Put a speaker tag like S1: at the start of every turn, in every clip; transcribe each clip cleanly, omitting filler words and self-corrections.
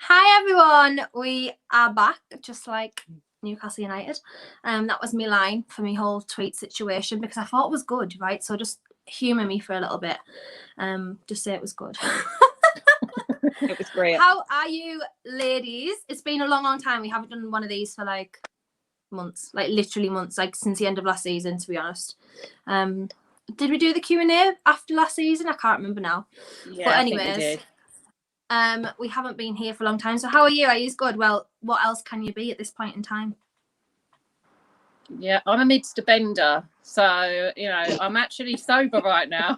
S1: Hi everyone, we are back, just like Newcastle United. That was my line for my whole tweet situation because I thought it was good, right? So just humour me for a little bit. Just say it was good.
S2: It was great.
S1: How are you, ladies? It's been a long time. We haven't done one of these for like months, like literally months, like since the end of last season, to be honest. Did we do the Q&A after last season? I can't remember now.
S2: Yeah,
S1: but
S2: I think we
S1: anyways,
S2: did.
S1: we haven't been here for a long time. So how are you? Are you good? Well, what else can you be at this point in time?
S2: Yeah, I'm amidst a bender, so I'm actually sober right now.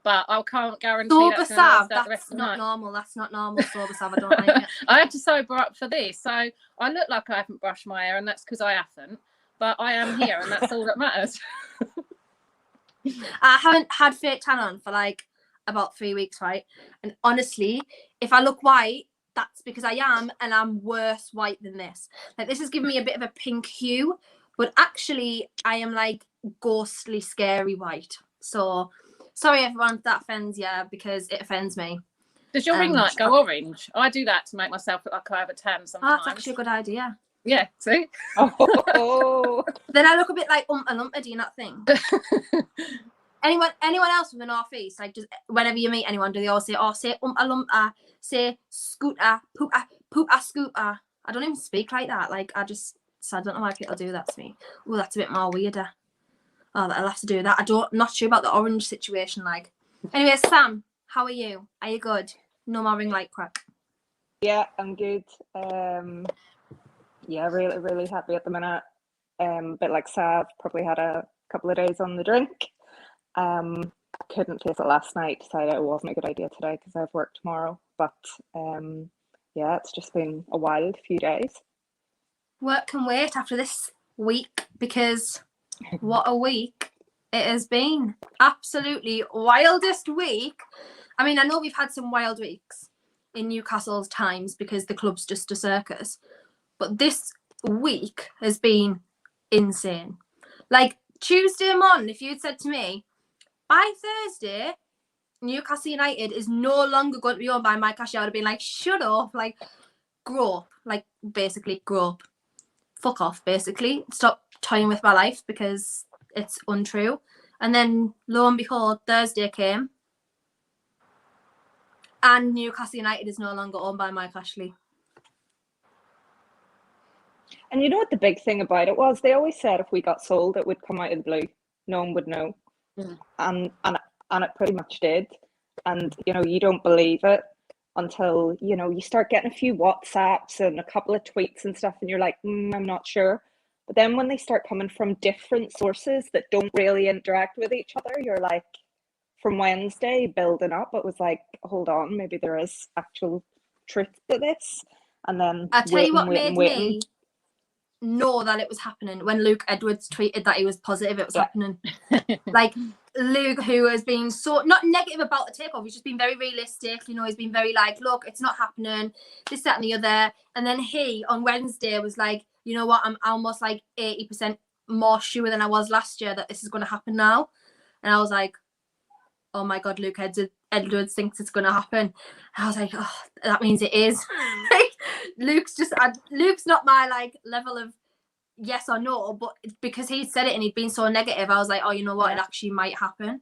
S2: But I can't guarantee
S1: sober
S2: that's
S1: Sav.
S2: the rest of the night.
S1: Normal. That's not normal. Sober Sav. I don't like it.
S2: I had to sober up for this, so I look like I haven't brushed my hair, and that's because I haven't. But I am here, and that's all that matters.
S1: I haven't had fake tan on for like about 3 weeks, right? And honestly, if I look white, that's because I am, and I'm worse white than this. Like this has given me a bit of a pink hue, but actually I am like ghostly, scary white. So sorry everyone if that offends you, because it offends me.
S2: Does your ring light go orange? I do that to make myself look like I have a tan sometimes.
S1: Oh, that's actually a good idea.
S2: Yeah, see?
S1: Oh. Then I look a bit like Umpa, do you not think? Anyone else from the northeast, like just whenever you meet anyone, do they all say, oh, say Umpa, say scooter, poop scooter? I don't even speak like that. Like I don't know why people do that to me. Oh, that's a bit more weirder. Oh, I'll have to do that. Not sure about the orange situation. Like, anyway, Sam, how are you? Are you good? No more ring light crack.
S3: Yeah, I'm good. Yeah, really happy at the minute. Bit like Sav, probably had a couple of days on the drink. Couldn't face it last night. Decided it wasn't a good idea today because I have work tomorrow. But yeah, it's just been a wild few days.
S1: Work can wait after this week because what a week it has been. Absolutely wildest week. I mean, I know we've had some wild weeks in Newcastle's times because the club's just a circus. But this week has been insane. Like Tuesday morning, if you'd said to me, by Thursday, Newcastle United is no longer going to be owned by Mike Ashley, I would have been like, shut up, like, grow up, like, basically grow up. Fuck off, basically. Stop toying with my life because it's untrue. And then, lo and behold, Thursday came and Newcastle United is no longer owned by Mike Ashley.
S3: And you know what the big thing about it was? They always said if we got sold, it would come out of the blue. No one would know. And it pretty much did. And, you don't believe it until, you start getting a few WhatsApps and a couple of tweets and stuff, and you're like, I'm not sure. But then when they start coming from different sources that don't really interact with each other, you're like, from Wednesday building up, it was like, hold on, maybe there is actual truth to this. And then
S1: I'll tell you what made me know that it was happening when Luke Edwards tweeted that he was positive it was happening. Like Luke, who has been so not negative about the takeover, he's just been very realistic. He's been very like, look, it's not happening, this, that, and the other. And then he on Wednesday was like, you know what, I'm almost like 80% more sure than I was last year that this is going to happen now. And I was like, oh my God, Luke Edwards thinks it's going to happen. And I was like, oh, that means it is. Like, Luke's not my like level of yes or no, but because he said it and he'd been so negative, I was like, oh, you know what, it actually might happen.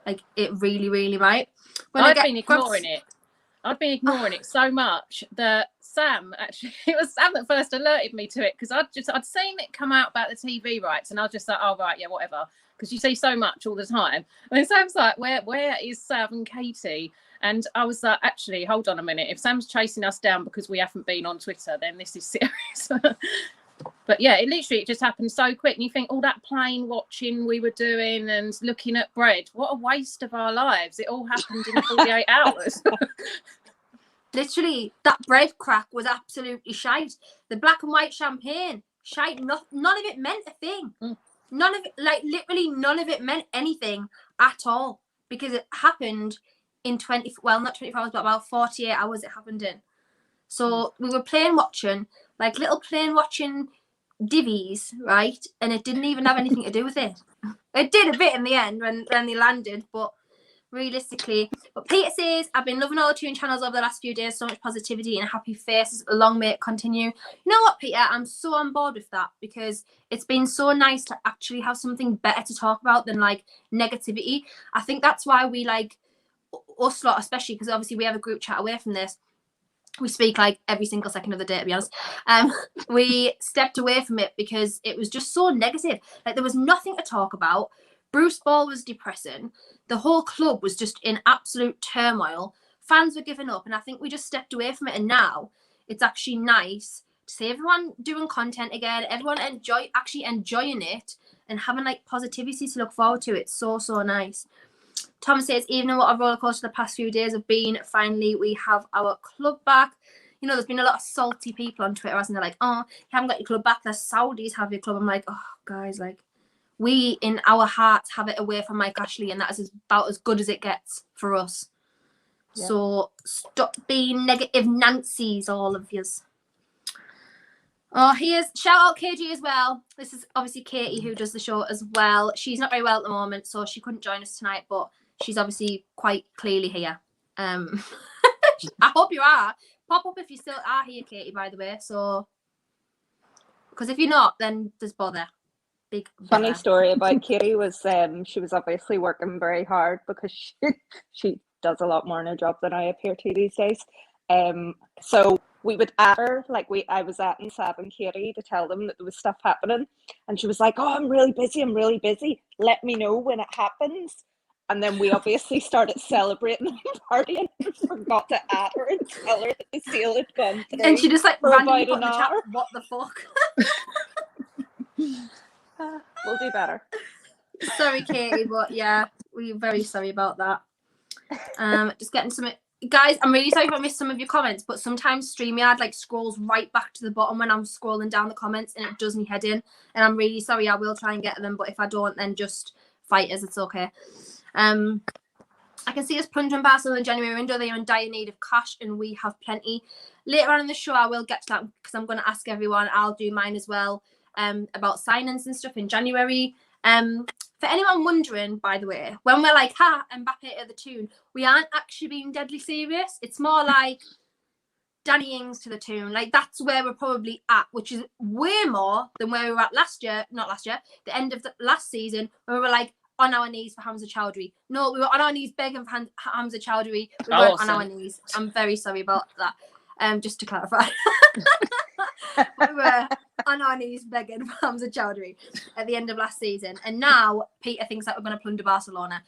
S1: Like it really, really might.
S2: I've been ignoring it so much that Sam, actually, it was Sam that first alerted me to it because I'd seen it come out about the TV rights and I was just like, oh right, yeah, whatever, because you see so much all the time. And then Sam's like, where is Sav and Katie? And I was like, actually, hold on a minute, if Sam's chasing us down because we haven't been on Twitter, then this is serious. But yeah, it just happened so quick. And you think, all that plane watching we were doing and looking at bread, what a waste of our lives. It all happened in 48 hours.
S1: Literally, that bread crack was absolutely shite. The black and white champagne, shite. None of it meant a thing. None of it, like literally none of it meant anything at all. Because it happened in not 24 hours, but about 48 hours it happened in. So we were plane watching, like little plane watching divvies, right? And it didn't even have anything to do with it. It did a bit in the end when they landed, but realistically. But Peter says, I've been loving all the tune channels over the last few days. So much positivity and happy faces. Long may it continue. You know what, Peter? I'm so on board with that because it's been so nice to actually have something better to talk about than like negativity. I think that's why we like us lot, especially because obviously we have a group chat away from this. We speak like every single second of the day, to be honest. We stepped away from it because it was just so negative. Like there was nothing to talk about. Bruce Ball was depressing. The whole club was just in absolute turmoil. Fans were giving up, and I think we just stepped away from it. And now it's actually nice to see everyone doing content again. Everyone actually enjoying it and having like positivity to look forward to. It's so nice. Thomas says, even what a roller coaster the past few days have been, finally we have our club back. You know, there's been a lot of salty people on Twitter, hasn't there? Like, oh, you haven't got your club back. The Saudis have your club. I'm like, oh, guys, like, we in our hearts have it away from Mike Ashley, and that is about as good as it gets for us. Yeah. So stop being negative Nancy's, all of yous. Oh, here's shout out KG as well. This is obviously Katie who does the show as well. She's not very well at the moment, so she couldn't join us tonight, but she's obviously quite clearly here. I hope you are. Pop up if you still are here, Katie, by the way. So, because if you're not, then there's bother. Big
S3: funny story about Katie was she was obviously working very hard because she does a lot more in her job than I appear to these days. So we would add her, like I was adding Sav and Katie to tell them that there was stuff happening, and she was like, "Oh, I'm really busy. Let me know when it happens." And then we obviously started celebrating and partying and forgot to add her and tell her that the sale had gone through.
S1: And she just like randomly put in the chat, what the fuck?
S3: We'll do better.
S1: Sorry, Katie, but yeah, we're very sorry about that. Just getting some... Guys, I'm really sorry if I missed some of your comments, but sometimes StreamYard like scrolls right back to the bottom when I'm scrolling down the comments and it does me head in. And I'm really sorry. I will try and get them, but if I don't, then just fight us. It's okay. I can see us plunging Barcelona in January window. They are in dire need of cash and we have plenty. Later on in the show, I will get to that because I'm going to ask everyone. I'll do mine as well about signings and stuff in January. For anyone wondering, by the way, when we're like, Mbappe at the tune, we aren't actually being deadly serious. It's more like Danny Ings to the tune. Like, that's where we're probably at, which is way more than where we were at the end of the last season, when we were like on our knees for Hamza Chowdhury. No, we were on our knees begging for Hamza Chowdhury. We weren't on our knees. I'm very sorry about that. Just to clarify. We were on our knees begging for Hamza Chowdhury at the end of last season. And now Peter thinks that we're going to plunder Barcelona.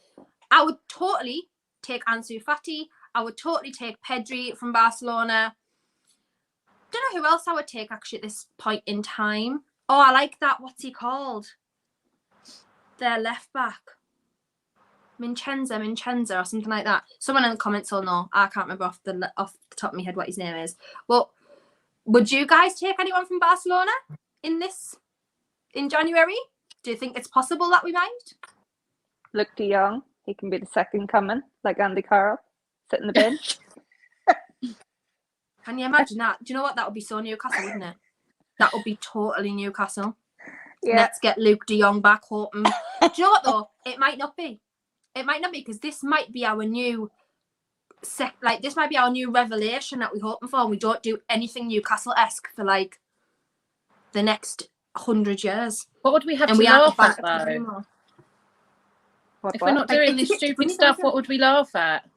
S1: I would totally take Ansu Fati. I would totally take Pedri from Barcelona. Don't know who else I would take actually at this point in time. Oh, I like that. What's he called? Their left back. Mincenza or something like that. Someone in the comments will know. I can't remember off the top of my head what his name is. Well, would you guys take anyone from Barcelona in January? Do you think it's possible that we might?
S3: Luke de Jong, he can be the second coming, like Andy Carroll, sit in the bench.
S1: Can you imagine that? Do you know what? That would be so Newcastle, wouldn't it? That would be totally Newcastle. Yeah. Let's get Luke de Jong back, hoping. Do you know what though? It might not be. It might not be because this might be our new this might be our new revelation that we're hoping for, and we don't do anything Newcastle-esque for like the next 100 years.
S2: What would we have to laugh at though? If we're not doing this stupid stuff, what would we laugh at?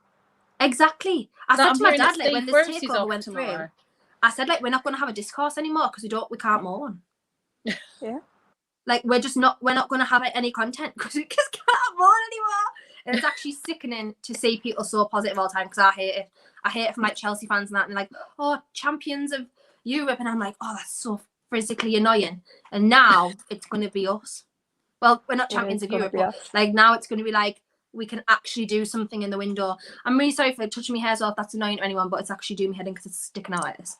S1: Exactly. I said to my dad like when this takeover went through, I said like we're not going to have a discourse anymore because we can't mourn.
S3: Yeah. Like
S1: we're not going to have any content because we just can't mourn anymore. And it's actually sickening to see people so positive all the time because I hate it. I hate it from like Chelsea fans and that, and like, oh, champions of Europe, and I'm like, oh, that's so physically annoying. And now it's going to be us. Well, we're not champions of Europe, but like now it's going to be like we can actually do something in the window. I'm really sorry for touching my hair off. That's annoying to anyone, but it's actually doing me head in because it's sticking out like this.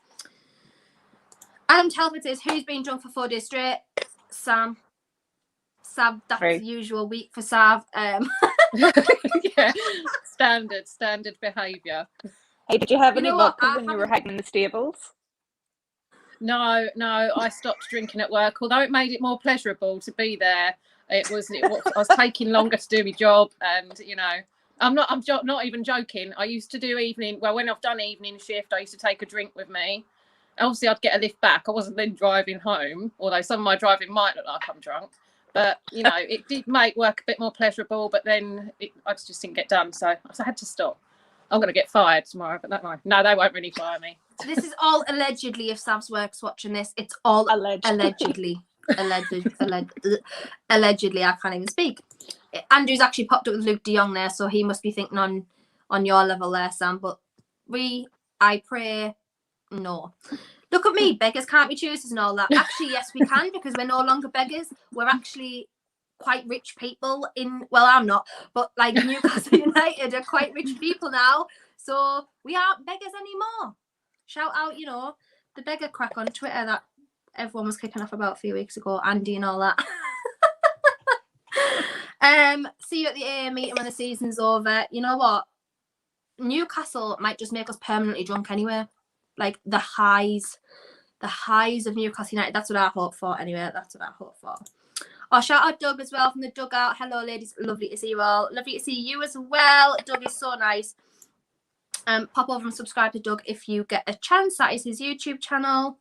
S1: Adam Telford says, who's been drunk for 4 days straight? Sam. Sav, that's the usual week for Sav.
S2: Yeah, standard behaviour.
S3: Hey, did you have any vodka when you were hanging in the stables?
S2: No, I stopped drinking at work. Although it made it more pleasurable to be there, it was I was taking longer to do my job, and not even joking. I used to do evening. Well, when I've done evening shift, I used to take a drink with me. Obviously, I'd get a lift back. I wasn't then driving home, although some of my driving might look like I'm drunk. But, you know, it did make work a bit more pleasurable, but then I just didn't get done. So I had to stop. I'm going to get fired tomorrow, but no, they won't really fire me.
S1: This is all allegedly. If Sav's work's watching this, it's all allegedly. Allegedly, I can't even speak. Andrew's actually popped up with Luke de Jong there, so he must be thinking on your level there, Sam. But I pray, no. Look at me, beggars can't be choosers and all that. Actually, yes, we can, because we're no longer beggars. We're actually quite rich people well, I'm not, but like Newcastle United are quite rich people now. So we aren't beggars anymore. Shout out, you know, the beggar crack on Twitter that everyone was kicking off about a few weeks ago, Andy and all that. See you at the AA meeting when the season's over. You know what? Newcastle might just make us permanently drunk anyway. Like the highs of Newcastle United. That's what I hope for anyway. That's what I hope for. Oh, shout out Doug as well from the dugout. Hello, ladies. Lovely to see you all. Lovely to see you as well. Doug is so nice. Pop over and subscribe to Doug if you get a chance. That is his YouTube channel.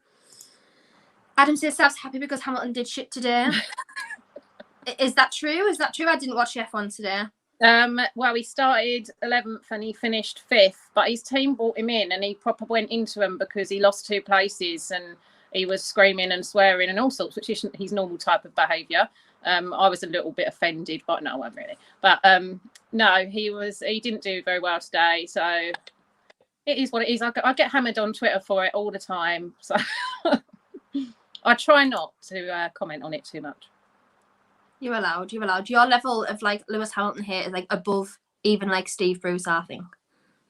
S1: Adam says Sav's happy because Hamilton did shit today. Is that true? Is that true? I didn't watch F1 today.
S2: Well, he started 11th and he finished 5th, but his team brought him in and he proper went into him because he lost 2 places and he was screaming and swearing and all sorts, which isn't his normal type of behaviour. I was a little bit offended, but no, I wasn't really. But no, he didn't do very well today. So it is what it is. I get hammered on Twitter for it all the time. So I try not to comment on it too much.
S1: You're allowed. Your level of like Lewis Hamilton here is like above even like Steve Bruce, I think.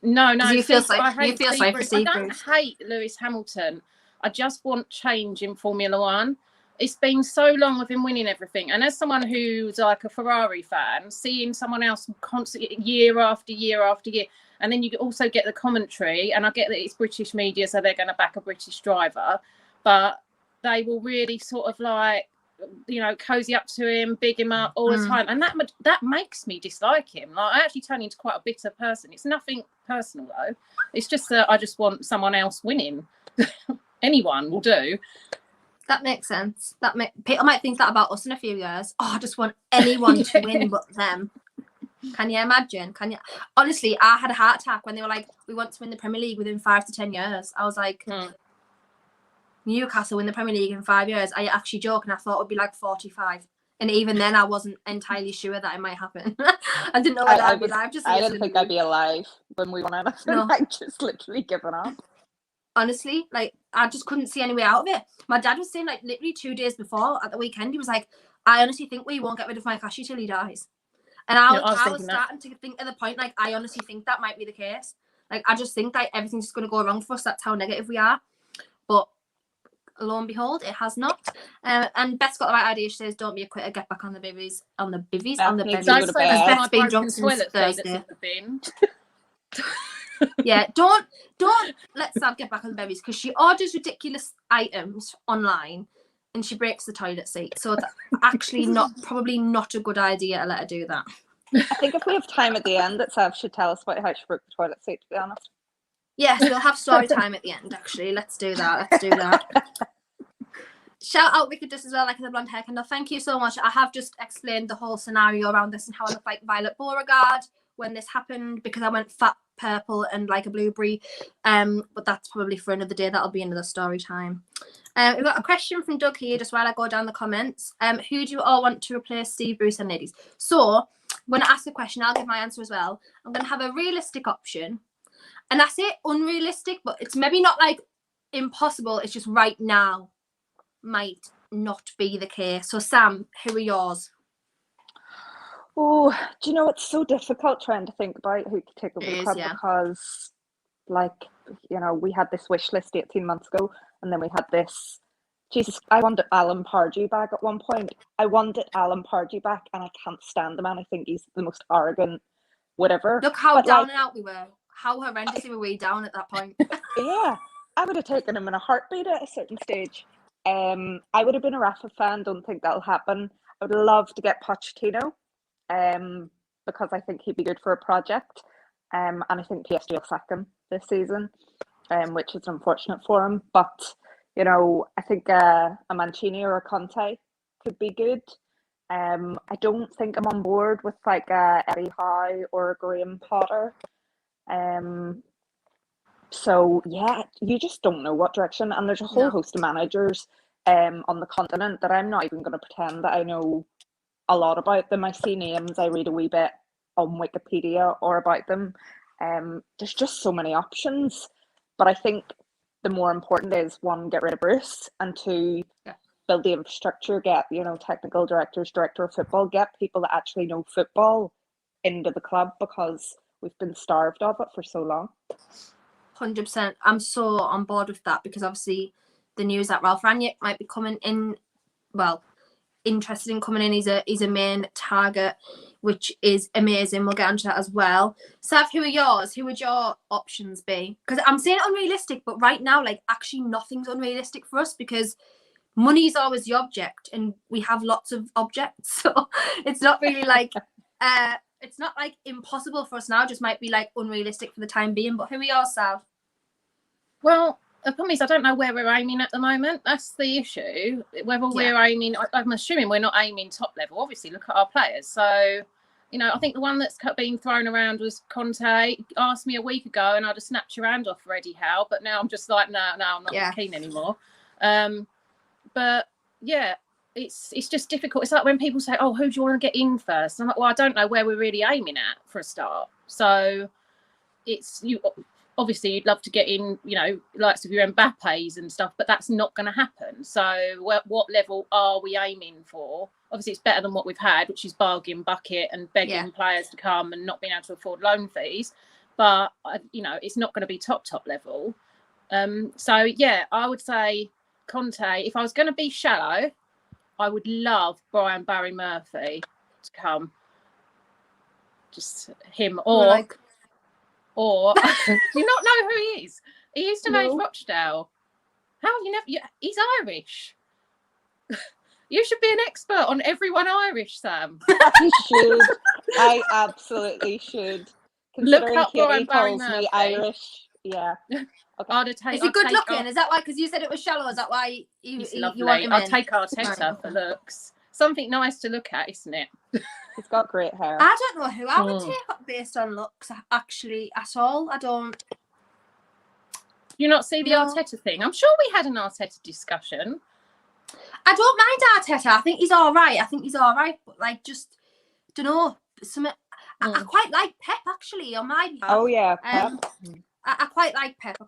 S2: No.
S1: You feel sorry for Steve
S2: I don't hate Lewis Hamilton. I just want change in Formula One. It's been so long with him winning everything. And as someone who's like a Ferrari fan, seeing someone else constantly year after year after year, and then you also get the commentary, and I get that it's British media, so they're going to back a British driver, but they will really sort of like, you know, cozy up to him, big him up all the time, and that makes me dislike him. Like, I actually turn into quite a bitter person. It's nothing personal though. It's just that I just want someone else winning. Anyone will do.
S1: That makes sense. People might think that about us in a few years. Oh, I just want anyone to win but them. Can you imagine? Honestly, I had a heart attack when they were like, we want to win the Premier League within 5 to 10 years. I was like, Newcastle win the Premier League in 5 years. I actually joke, and I thought it would be like 45. And even then, I wasn't entirely sure that it might happen. I didn't know whether I'd be alive.
S3: I didn't think I'd be alive when we won anything. No. I just literally given up.
S1: Honestly, like, I just couldn't see any way out of it. My dad was saying, like, literally 2 days before at the weekend, he was like, I honestly think we won't get rid of Mike Ashley till he dies. And I was starting to think at the point, like, I honestly think that might be the case. Like, I just think like everything's just going to go wrong for us. That's how negative we are. But lo and behold, it has not. And Beth's got the right idea. She says, don't be a quitter, get back on the bivvies. On the bivvies. Because Beth's been drunk since Thursday. Yeah, don't let Sav get back on the bevvies, because she orders ridiculous items online and she breaks the toilet seat. So it's actually probably not a good idea to let her do that.
S3: I think if we have time at the end, that Sav should tell us about how she broke the toilet seat, to be honest.
S1: Yes, we'll have story time at the end, actually. Let's do that. Shout out Wicked Dust as well, like the blonde hair, Kendall. Thank you so much. I have just explained the whole scenario around this and how I look like Violet Beauregard when this happened, because I went fat, purple and like a blueberry, but that's probably for another day. That'll be another story time. We've got a question from Doug here just while I go down the comments. Who do you all want to replace Steve Bruce and ladies? So when I ask the question, I'll give my answer as well. I'm going to have a realistic option, and I say unrealistic, but it's maybe not like impossible, it's just right now might not be the case. So Sam, who are yours?
S3: Oh, do you know, it's so difficult trying to think about who could take over the club, because, like, you know, we had this wish list 18 months ago, and then we had this. Jesus, I wanted Alan Pardew back at one point. I wanted Alan Pardew back, and I can't stand the man. I think he's the most arrogant, whatever.
S1: Look how down and out we were. How horrendously were we down at that point?
S3: Yeah, I would have taken him in a heartbeat at a certain stage. I would have been a Rafa fan. Don't think that'll happen. I would love to get Pochettino. because I think he'd be good for a project. And I think PSG will sack him this season, which is unfortunate for him. But, you know, I think a Mancini or a Conte could be good. I don't think I'm on board with like a Eddie Howe or a Graham Potter. So yeah, you just don't know what direction. And there's a whole host of managers on the continent that I'm not even going to pretend that I know a lot about them. I see names, I read a wee bit on Wikipedia or about them. There's just so many options. But I think the more important is, one, get rid of Bruce, and two, build the infrastructure, get, you know, technical directors, director of football, get people that actually know football into the club, because we've been starved of it for so long.
S1: 100%. I'm so on board with that, because obviously the news that Ralph Rangnick might be coming in, well, interested in coming in. He's a main target, which is amazing. We'll get onto that as well. Sav, who are yours? Who would your options be? Because I'm saying unrealistic, but right now, like, actually nothing's unrealistic for us, because money is always the object, and we have lots of objects. So it's not really like it's not like impossible for us now. It just might be like unrealistic for the time being. But who are yours, Sav?
S2: Well, the problem is I don't know where we're aiming at the moment. That's the issue. Whether we're aiming, I'm assuming we're not aiming top level. Obviously, look at our players. So, you know, I think the one that's been thrown around was Conte. Asked me a week ago, and I'd have snapped your hand off for Eddie Howe. But now I'm just like, no, I'm not keen anymore. But yeah, it's just difficult. It's like when people say, "Oh, who do you want to get in first?" I'm like, well, I don't know where we're really aiming at for a start. So it's you. Obviously, you'd love to get in, you know, likes of your Mbappes and stuff, but that's not going to happen. So what level are we aiming for? Obviously, it's better than what we've had, which is bargain bucket and begging players to come and not being able to afford loan fees. But, you know, it's not going to be top level. So, yeah, I would say Conte. If I was going to be shallow, I would love Brian Barry Murphy to come. Just him or do you not know who he is? He used to manage Rochdale. How have you never? He's Irish. You should be an expert on everyone Irish, Sam.
S3: I should. I absolutely should.
S2: Look up
S3: Katie
S2: Brian Barry
S3: calls
S2: Murphy.
S3: me Irish. Yeah.
S2: Okay.
S1: Is he good looking? Is that why? Because you said it was shallow. Is that why you want him in?
S2: I'll take Arteta for looks. Something nice to look at, isn't it?
S3: He's got great hair.
S1: I don't know who I would take up based on looks, actually, at all. I don't.
S2: You not see the Arteta thing? I'm sure we had an Arteta discussion.
S1: I don't mind Arteta. I think he's all right. But like, just don't know. I quite like Pep, actually, on my behalf.
S3: Oh yeah, Pep.
S1: I quite like Pep.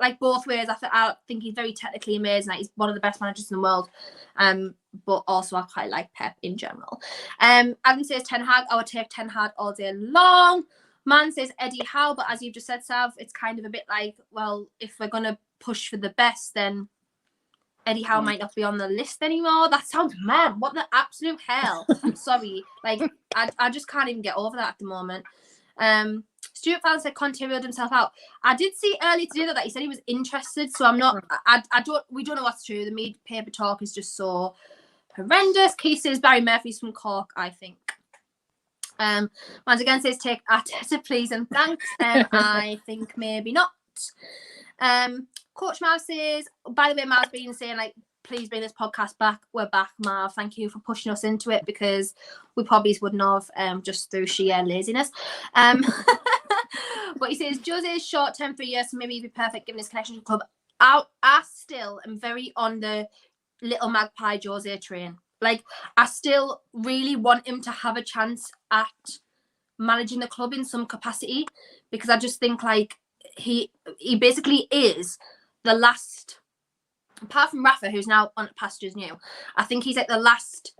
S1: Like both ways. I think he's very technically amazing. Like, he's one of the best managers in the world. But also I quite like Pep in general. Adam says Ten Hag. I would take Ten Hag all day long. Man says Eddie Howe, but as you've just said, Sav, it's kind of a bit like, well, if we're gonna push for the best, then Eddie Howe might not be on the list anymore. That sounds mad. What the absolute hell? I'm sorry. Like, I just can't even get over that at the moment. Stuart Fallon said Conte ruled himself out. I did see earlier today that he said he was interested, so I'm not. We don't know what's true. The media paper talk is just so horrendous. Keith says Barry Murphy's from Cork, I think. Once again says take Arteta, please and thanks. I think maybe not. Coach Marv says, by the way, Marv's been saying, like, please bring this podcast back. We're back, Marv. Thank you for pushing us into it, because we probably wouldn't have just through sheer laziness. But he says Jose's short term 3 years, so maybe he'd be perfect given his connection to the club. I still am very on the little magpie Jose train. Like, I still really want him to have a chance at managing the club in some capacity, because I just think, like, he basically is the last, apart from Rafa, who's now on pastures new, I think he's like the last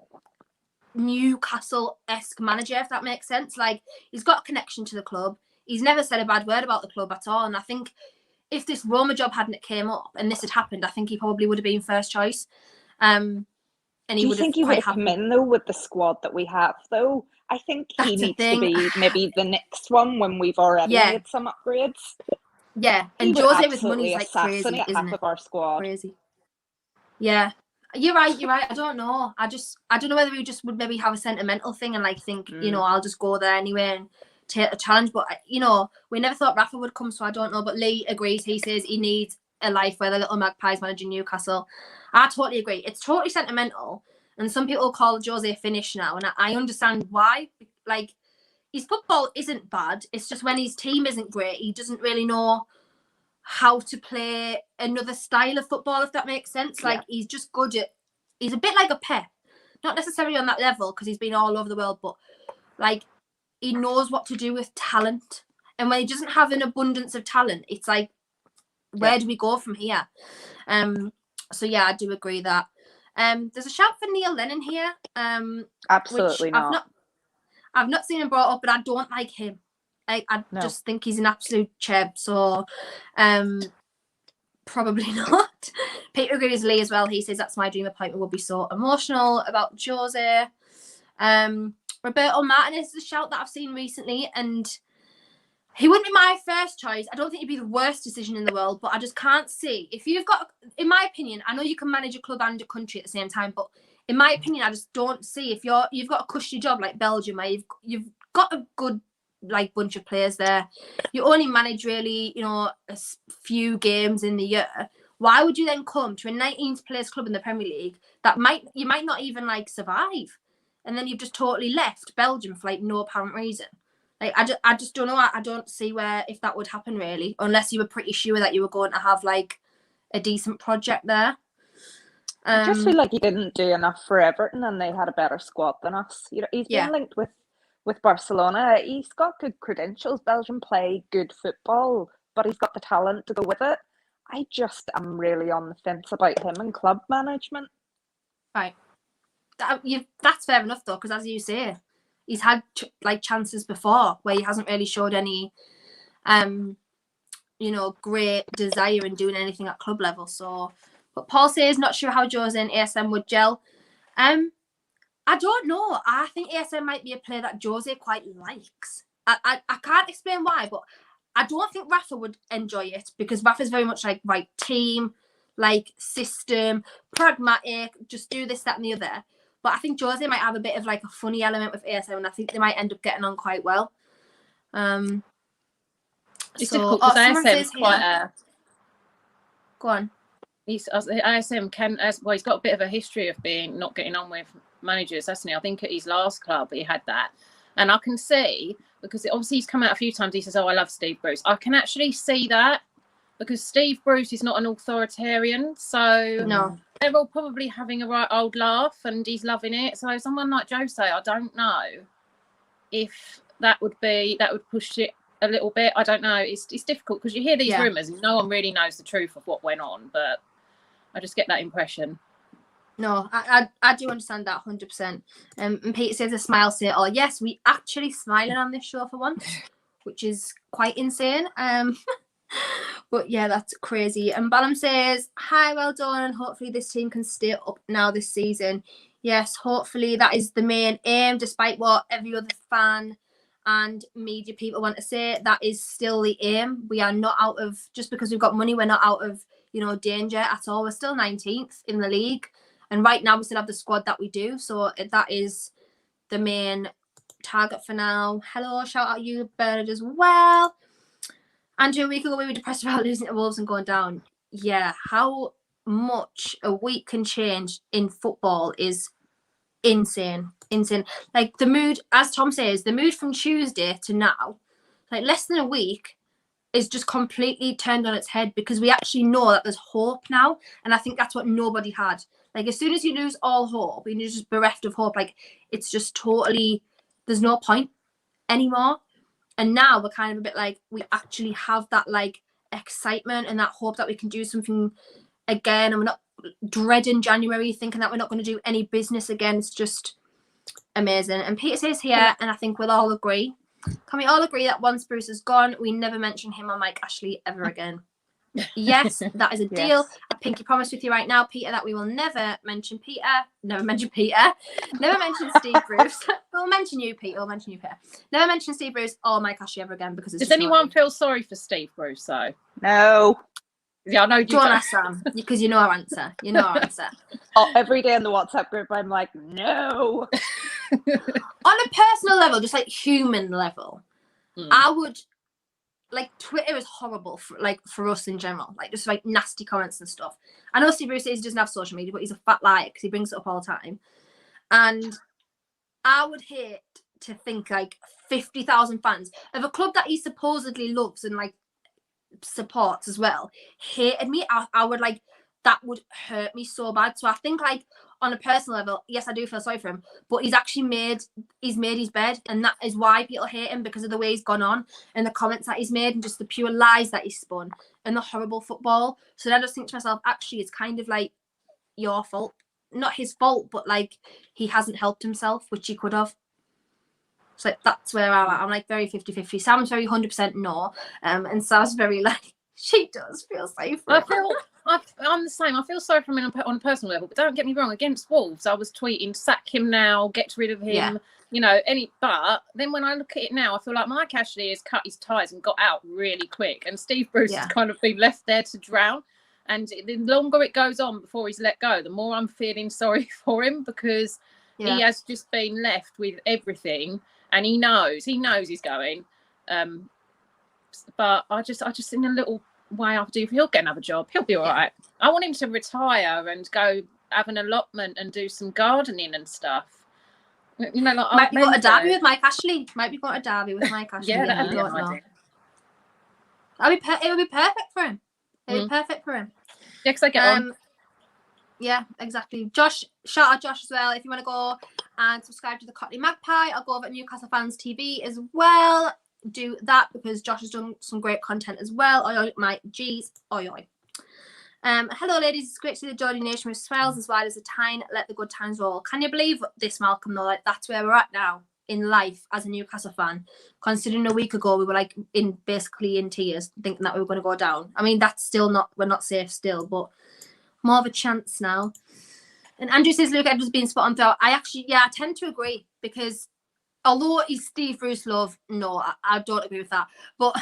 S1: Newcastle-esque manager, if that makes sense. Like, he's got a connection to the club. He's never said a bad word about the club at all. And I think if this Roma job hadn't came up and this had happened, I think he probably would have been first choice. And he would have
S3: come in, though, with the squad that we have, though? I think he needs to be maybe the next one when we've already made some upgrades.
S1: Yeah, and Jose with money is like crazy, isn't
S3: half
S1: it?
S3: of our squad.
S1: Crazy. Yeah, You're right. I don't know. I don't know whether we just would maybe have a sentimental thing and like think, you know, I'll just go there anyway and take a challenge. But you know, we never thought Rafa would come, so I don't know. But Lee agrees. He says he needs a life where the little Magpies managing Newcastle. I totally agree. It's totally sentimental, and some people call Jose finished now, and I understand why. Like, his football isn't bad. It's just when his team isn't great, he doesn't really know how to play another style of football, if that makes sense. Like, he's just good at, he's a bit like a Pep, not necessarily on that level because he's been all over the world, but like, he knows what to do with talent. And when he doesn't have an abundance of talent, it's like, where do we go from here? So yeah, I do agree that. There's a shout for Neil Lennon here.
S3: Absolutely not.
S1: I've not seen him brought up, but I don't like him. I just think he's an absolute cheb. So probably not. Peter agrees with Lee as well. He says that's my dream appointment. Will be so emotional about Jose. Roberto Martinez is a shout that I've seen recently, and he wouldn't be my first choice. I don't think it'd be the worst decision in the world, but I just can't see. If you've got, in my opinion, I know you can manage a club and a country at the same time, but in my opinion, I just don't see, if you've got a cushy job like Belgium, where you've got a good like bunch of players there, you only manage really, you know, a few games in the year. Why would you then come to a 19th place club in the Premier League that you might not even like survive, and then you've just totally left Belgium for like no apparent reason? Like, I just don't know. I don't see where, if that would happen really, unless you were pretty sure that you were going to have like a decent project there.
S3: I just feel like he didn't do enough for Everton, and they had a better squad than us. You know, he's been linked with Barcelona. He's got good credentials. Belgium play good football, but he's got the talent to go with it. I just am really on the fence about him and club management.
S1: Right. That's fair enough though, because as you say, he's had like chances before where he hasn't really showed any, you know, great desire in doing anything at club level. So, but Paul says not sure how Jose and ASM would gel. I don't know. I think ASM might be a player that Jose quite likes. I can't explain why, but I don't think Rafa would enjoy it, because Rafa's very much like, right, team, like system, pragmatic, just do this, that, and the other. But I think Jose might have a bit of like a funny element with ASM, and I think they might end up getting on quite well.
S2: It's difficult because ASM is quite a...
S1: Go on.
S2: ASM he's got a bit of a history of not getting on with managers, hasn't he? I think at his last club he had that. And I can see, because obviously he's come out a few times, he says, oh, I love Steve Bruce. I can actually see that, because Steve Bruce is not an authoritarian. So
S1: no,
S2: they're all probably having a right old laugh and he's loving it. So someone like Jose, I don't know if that would push it a little bit. I don't know. It's difficult because you hear these rumours and no one really knows the truth of what went on, but I just get that impression.
S1: No, I do understand that 100%. And Peter says a smile say, oh yes, we actually smiling on this show for once, which is quite insane. But yeah, that's crazy. And Ballum says, hi, well done, and hopefully this team can stay up now this season. Yes, hopefully that is the main aim, despite what every other fan and media people want to say. That is still the aim. We are not out of, just because we've got money, we're not out of, you know, danger at all. We're still 19th in the league, and right now we still have the squad that we do. So that is the main target for now. Hello, shout out you, Bernard, as well. Andrew, a week ago we were depressed about losing to Wolves and going down. Yeah, how much a week can change in football is insane. Like the mood, as Tom says, the mood from Tuesday to now, like less than a week, is just completely turned on its head, because we actually know that there's hope now. And I think that's what nobody had. Like, as soon as you lose all hope and you're just bereft of hope, like, it's just totally, there's no point anymore. And now we're kind of a bit like, we actually have that like excitement and that hope that we can do something again, and we're not dreading January thinking that we're not going to do any business again. It's just amazing. And Peter says here, and I think we'll all agree, can we all agree that once Bruce is gone, we never mention him or Mike Ashley ever again? Yes, that is a deal.
S3: Yes.
S1: I pinky promise with you right now, Peter, that we will never mention Steve Bruce. We'll mention you, Peter. Never mention Steve Bruce or Mike Ashley ever again, because it's
S2: Does
S1: just
S2: anyone feel sorry for Steve Bruce though?
S3: No.
S2: Yeah, I know you
S1: Go on,
S2: don't.
S1: ask Sam, because you know our answer. You know our answer.
S3: Oh, every day in the WhatsApp group, I'm like, no.
S1: On a personal level, just like human level, I would, like, Twitter is horrible for us in general, like just like nasty comments and stuff. I know Steve Bruce says he doesn't have social media, but he's a fat liar because he brings it up all the time. And I would hate to think like 50,000 fans of a club that he supposedly loves and like supports as well hated me. I would like, that would hurt me so bad. So I think like on a personal level, yes, I do feel sorry for him, but he's actually made his bed, and that is why people hate him, because of the way he's gone on and the comments that he's made and just the pure lies that he's spun and the horrible football. So then I just think to myself, actually, it's kind of like your fault, not his fault, but like he hasn't helped himself, which he could have. So that's where I'm like very 50-50. Sam's very 100% no, and Sam's very like, she does feel safe.
S2: I'm the same. I feel sorry for him on a personal level, but don't get me wrong. Against Wolves, I was tweeting, sack him now, get rid of him.
S1: Yeah.
S2: You know, But then when I look at it now, I feel like Mike Ashley has cut his ties and got out really quick, and Steve Bruce has kind of been left there to drown. And the longer it goes on before he's let go, the more I'm feeling sorry for him, because he has just been left with everything, and he knows he's going. But I just in a little way, he'll get another job. He'll be all right. I want him to retire and go have an allotment and do some gardening and stuff. You know, like
S1: might be got a derby with Mike Ashley. Might be got a derby with Mike Ashley.
S2: Yeah, that'd be an idea.
S1: It would be perfect for him. It'd be perfect for him.
S2: Yeah, because they get on.
S1: Yeah, exactly. Josh, shout out Josh as well. If you want to go and subscribe to the Cotley Magpie, I'll go over at Newcastle Fans TV as well. Do that, because Josh has done some great content as well. Oi, my G's. Oi. Hello, ladies. It's great to see the Geordie Nation with swells as wide as a Tyne. Let the good times roll. Can you believe this, Malcolm? Though, like, that's where we're at now in life as a Newcastle fan. Considering a week ago we were like basically in tears, thinking that we were going to go down. I mean, that's still not, we're not safe still, but more of a chance now. And Andrew says Luke Edwards being spot on throughout. I tend to agree, because although he's Steve Bruce love, no, I don't agree with that. But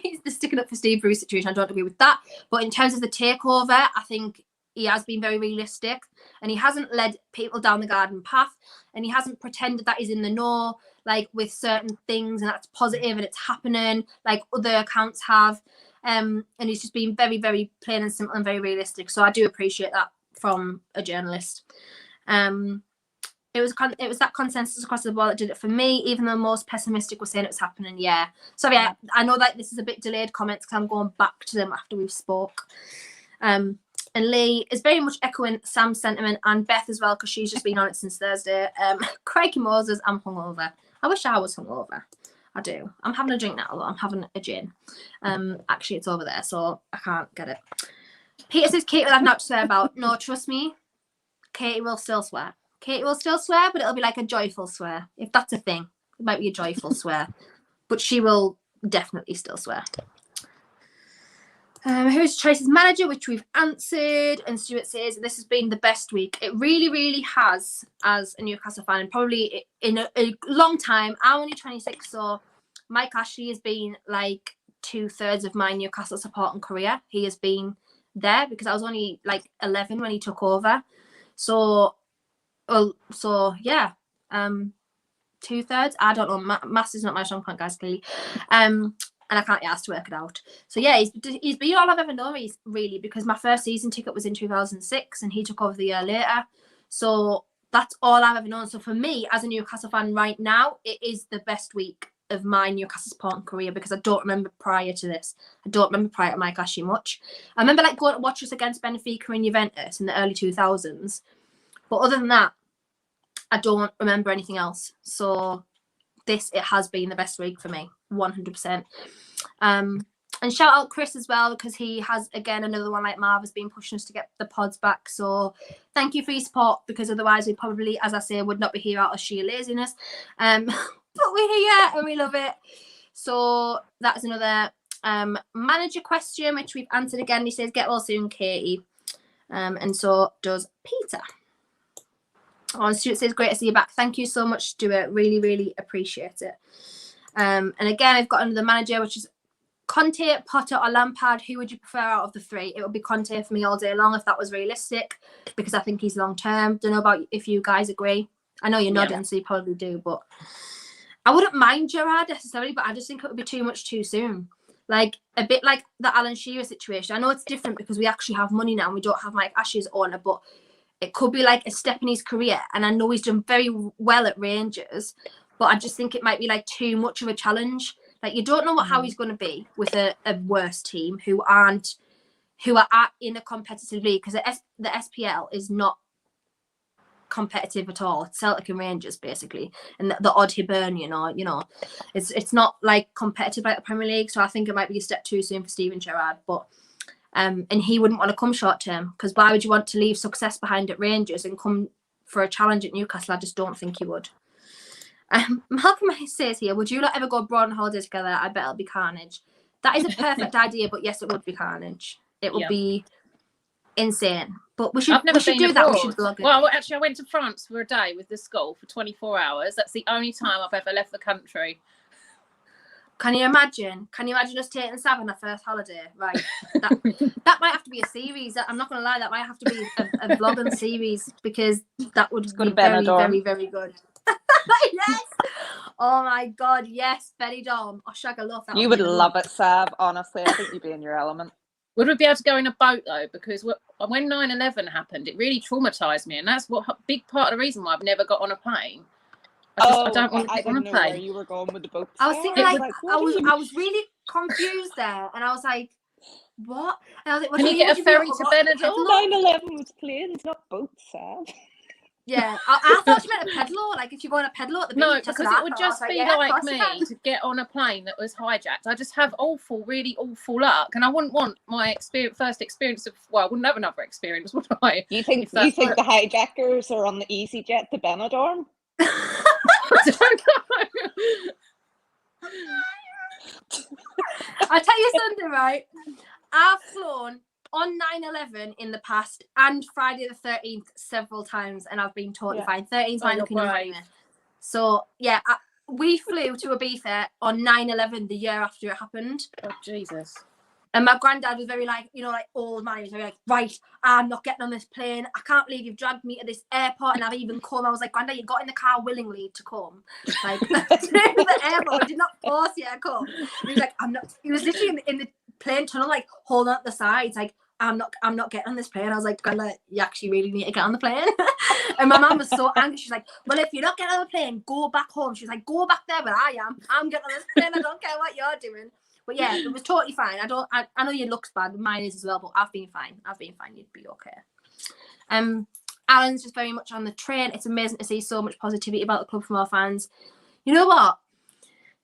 S1: he's the sticking up for Steve Bruce situation, I don't agree with that. But in terms of the takeover, I think he has been very realistic, and he hasn't led people down the garden path, and he hasn't pretended that he's in the know, like with certain things, and that's positive and it's happening, like other accounts have. And he's just been very, very plain and simple and very realistic. So I do appreciate that from a journalist. It was that consensus across the board that did it for me, even though most pessimistic were saying it was happening. Yeah. Sorry, I know that this is a bit delayed comments because I'm going back to them after we've spoke. And Lee is very much echoing Sam's sentiment, and Beth as well, because she's just been on it since Thursday. Crikey Moses, I'm hungover. I wish I was hungover. I do. I'm having a drink now, though. I'm having a gin. Actually, it's over there, so I can't get it. Peter says Katie will have not to swear about. No, trust me, Katie will still swear. Katie will still swear, but it'll be like a joyful swear. If that's a thing, it might be a joyful swear. But she will definitely still swear. Who's Tracy's manager, which we've answered. And Stuart says, this has been the best week. It really, really has, as a Newcastle fan, and probably in a long time. I'm only 26, so Mike Ashley has been like 2/3 of my Newcastle supporting career. He has been there, because I was only like 11 when he took over. So yeah, 2/3. I don't know. Maths is not my strong point, guys, clearly. And I can't get asked to work it out. So yeah, he's been all I've ever known, really, because my first season ticket was in 2006 and he took over the year later. So that's all I've ever known. So for me, as a Newcastle fan right now, it is the best week of my Newcastle supporting career, because I don't remember prior to this. I don't remember prior to Mike Ashley much. I remember like going to watch us against Benfica and Juventus in the early 2000s. But other than that, I don't remember anything else. So it has been the best week for me, 100%. And shout out Chris as well, because he has, again, another one like Marv has been pushing us to get the pods back. So thank you for your support, because otherwise we probably, as I say, would not be here out of sheer laziness. But we're here and we love it. So that's another manager question, which we've answered again. He says, get well soon, Katie. And so does Peter. Oh, Stuart says, great to see you back. Thank you so much, Stuart. Really, really appreciate it. And again, I've got another manager, which is Conte, Potter, or Lampard, who would you prefer out of the three? It would be Conte for me all day long if that was realistic, because I think he's long term. Don't know about if you guys agree. I know you're nodding, so you probably do, but I wouldn't mind Gerrard necessarily, but I just think it would be too much too soon. Like a bit like the Alan Shearer situation. I know it's different because we actually have money now and we don't have Mike Ashley's owner, but it could be like a step in his career. And I know he's done very well at Rangers, but I just think it might be like too much of a challenge. Like you don't know how he's going to be with a worse team who are in a competitive league, because the SPL is not competitive at all. It's Celtic and Rangers basically, and the odd Hibernian, or it's not like competitive like the Premier League. So I think it might be a step too soon for Steven Gerrard, but and he wouldn't want to come short term, because why would you want to leave success behind at Rangers and come for a challenge at Newcastle? I just don't think he would. Malcolm says here, would you not ever go abroad on holiday together? I bet it'll be carnage. That is a perfect idea, but yes, it would be carnage. It would be insane. But we should do that. We should vlog it.
S2: Well, actually, I went to France for a day with the school for 24 hours. That's the only time I've ever left the country.
S1: Can you imagine? Us taking Sav on our first holiday? Right. That might have to be a series. I'm not going to lie. That might have to be a vlogging series, because that would be very, very, very good. Yes. Oh my God. Yes. Benidorm. Oh, Shag, I love that.
S3: You would love it, Sav. Honestly, I think you'd be in your element.
S2: Would we be able to go in a boat though? Because when 9/11 happened, it really traumatized me, and that's what a big part of the reason why I've never got on a plane. I don't want to get on a plane. Where
S3: you were going with the boat.
S1: I was thinking I was really confused there, and I was like, "What?" And I was like,
S2: "Can you get a ferry to Benidorm?"
S3: 9/11 was planes, not boats, Sav.
S1: Yeah, I thought you meant a pedalo. Like if you go on a pedalo at the beach.
S2: No, because it would just be like me to get on a plane that was hijacked. I just have really awful luck, and I wouldn't want my first experience of. Well, I wouldn't have another experience, would I?
S3: You think the hijackers are on the EasyJet to Benidorm?
S2: I don't know.
S1: I'll tell you something, right? I've flown on 9/11 in the past and Friday the 13th several times, and I've been totally fine. 13's fine. So yeah, we flew to Ibiza on 9/11 the year after it happened.
S2: Oh Jesus!
S1: And my granddad was very like old man. He was very like, right, I'm not getting on this plane. I can't believe you've dragged me to this airport and I've even come. I was like, Granddad, you got in the car willingly to come. Like to the airport, I did not force you to come. He was like, I'm not. He was literally in the plane tunnel, like holding up the sides, like, I'm not getting on this plane. I was like, Granddad, you actually really need to get on the plane. And my mum was so angry. She's like, well, if you're not getting on the plane, go back home. She's like, go back there where I am. I'm getting on this plane. I don't care what you're doing. But yeah, it was totally fine. I know your look's bad, but mine is as well, but I've been fine. You'd be okay. Alan's just very much on the train. It's amazing to see so much positivity about the club from our fans. You know what?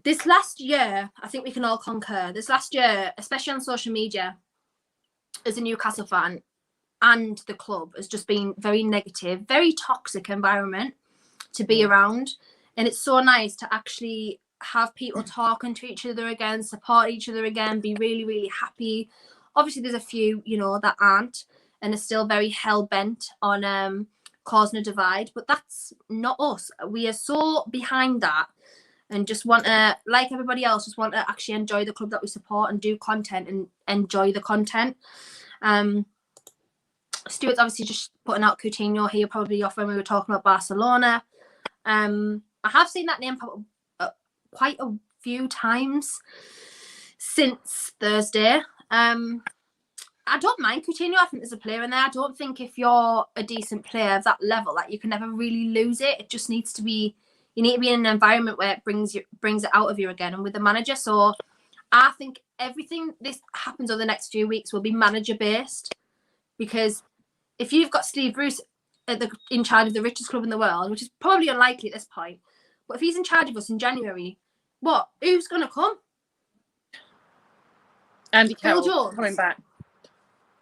S1: This last year, I think we can all concur. This last year, especially on social media, as a Newcastle fan, and the club has just been very negative, very toxic environment to be around. And it's so nice to actually have people talking to each other again, support each other again, be really, really happy. Obviously, there's a few, that aren't and are still very hell-bent on causing a divide, but that's not us. We are so behind that and just want to, like everybody else, just want to actually enjoy the club that we support and do content and enjoy the content. Stuart's obviously just putting out Coutinho here, probably off when we were talking about Barcelona. I have seen that name pop up quite a few times since Thursday. I don't mind Coutinho. I think there's a player in there. I don't think if you're a decent player of that level, that you can never really lose it. It just needs to be, you need to be in an environment where it brings it out of you again. And with the manager, so I think everything this happens over the next few weeks will be manager based, because if you've got Steve Bruce in charge of the richest club in the world, which is probably unlikely at this point, but if he's in charge of us in January, who's going to come?
S2: Andy Carroll coming back.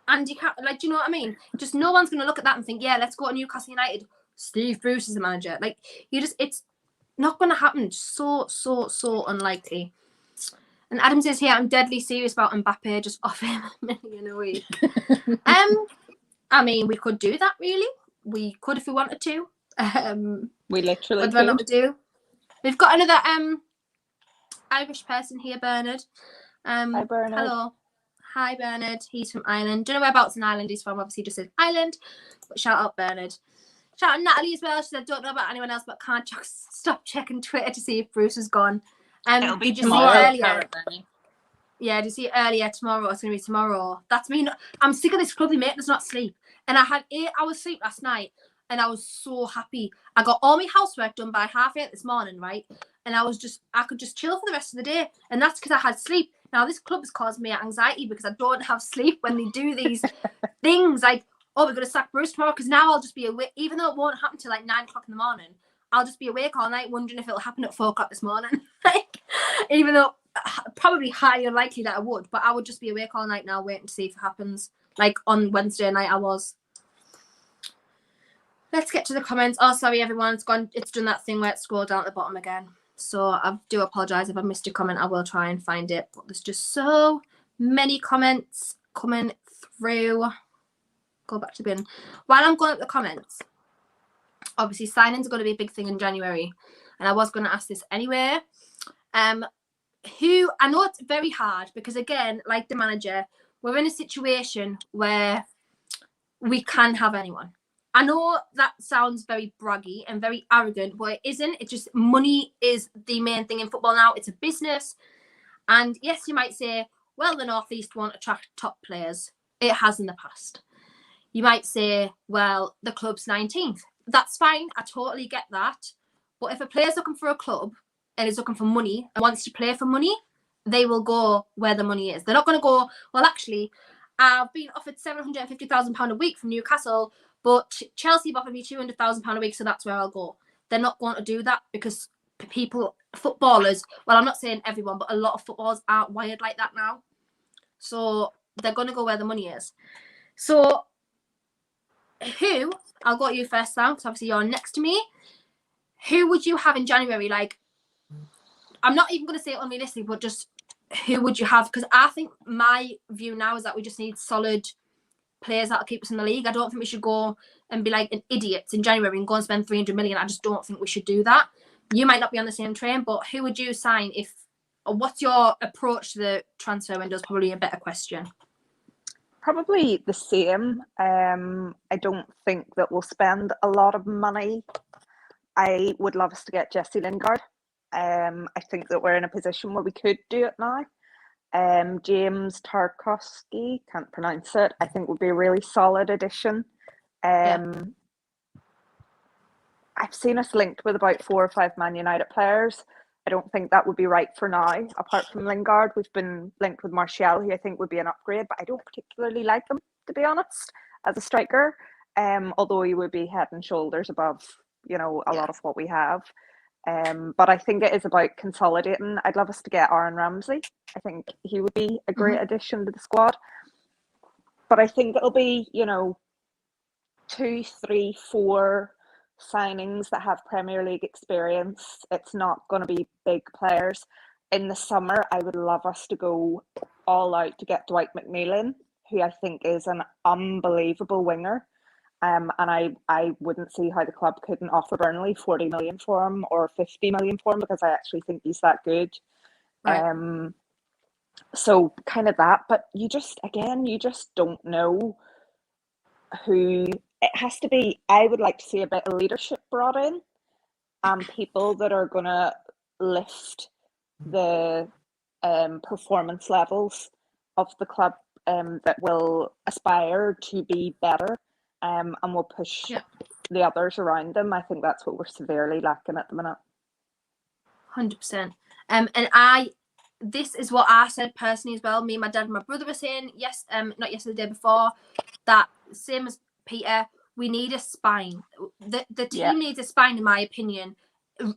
S1: Andy Carroll, like, do you know what I mean? Just no one's going to look at that and think, yeah, let's go to Newcastle United. Steve Bruce is the manager. Like, it's not going to happen. So unlikely. And Adam says here, I'm deadly serious about Mbappe, just offer him $1 million a week. I mean, we could do that, really. We could if we wanted to.
S3: We literally
S1: what do I not do? We've got another Irish person here, Bernard.
S3: Hi, Bernard.
S1: Hello. Hi, Bernard. He's from Ireland. Don't know whereabouts in Ireland he's from. Obviously, just said Ireland. But shout out Bernard. Shout out Natalie as well. She said, don't know about anyone else, but can't stop checking Twitter to see if Bruce is gone.
S3: It'll be
S1: did you see
S3: tomorrow,
S1: earlier?
S2: apparently.
S1: Yeah, did you see earlier tomorrow? It's going to be tomorrow. That's me. I'm sick of this clubby mate does not sleep. And I had 8 hours sleep last night. And I was so happy. I got all my housework done by 8:30 this morning, right? And I could just chill for the rest of the day. And that's because I had sleep. Now, this club has caused me anxiety because I don't have sleep when they do these things. Like, oh, we're going to sack Bruce tomorrow. Because now I'll just be awake. Even though it won't happen till like 9 o'clock in the morning, I'll just be awake all night wondering if it'll happen at 4 o'clock this morning. Like, even though probably highly unlikely that I would. But I would just be awake all night now waiting to see if it happens. Like on Wednesday night I was. Let's get to the comments. Oh, sorry, everyone. It's done that thing where it scrolled down at the bottom again. So I do apologise if I missed a comment. I will try and find it. But there's just so many comments coming through. Go back to the bin. While I'm going up the comments, obviously signings are going to be a big thing in January. And I was going to ask this anyway. Who, I know it's very hard because, again, like the manager, we're in a situation where we can have anyone. I know that sounds very braggy and very arrogant, but it isn't. It's just money is the main thing in football now. It's a business. And yes, you might say, well, the North East won't attract top players. It has in the past. You might say, well, the club's 19th. That's fine. I totally get that. But if a player's looking for a club and is looking for money and wants to play for money, they will go where the money is. They're not going to go, well, actually, I've been offered £750,000 a week from Newcastle, but Chelsea have offered me £200,000 a week, so that's where I'll go. They're not going to do that because footballers, well, I'm not saying everyone, but a lot of footballers aren't wired like that now. So they're going to go where the money is. So I'll go to you first, Sam, because obviously you're next to me. Who would you have in January? Like, I'm not even going to say unrealistic, but just who would you have? Because I think my view now is that we just need solid players that'll keep us in the league. I don't think we should go and be like an idiot in January and go and spend 300 million. I just don't think we should do that. You might not be on the same train, but who would you sign or what's your approach to the transfer window is probably a better question.
S3: Probably the same. I don't think that we'll spend a lot of money. I would love us to get Jesse Lingard. I think that we're in a position where we could do it now. James Tarkowski, can't pronounce it, I think would be a really solid addition. I've seen us linked with about 4 or 5 Man United players. I don't think that would be right for now. Apart from Lingard, we've been linked with Martial, who I think would be an upgrade, but I don't particularly like him, to be honest, as a striker. Although he would be head and shoulders above, a lot of what we have. But I think it is about consolidating. I'd love us to get Aaron Ramsey. I think he would be a great addition to the squad. But I think it'll be, 2, 3, 4 signings that have Premier League experience. It's not going to be big players. In the summer, I would love us to go all out to get Dwight McNeil, who I think is an unbelievable winger. And I wouldn't see how the club couldn't offer Burnley 40 million for him or 50 million for him, because I actually think he's that good. Right. So kind of that, but you just don't know who. It has to be, I would like to see a bit of leadership brought in and people that are going to lift the performance levels of the club that will aspire to be better. And will push the others around them. I think that's what we're severely lacking at the minute.
S1: 100%. And this is what I said personally as well. Me, my dad, and my brother were saying not yesterday, the day before, that same as Peter, we need a spine. The team needs a spine, in my opinion,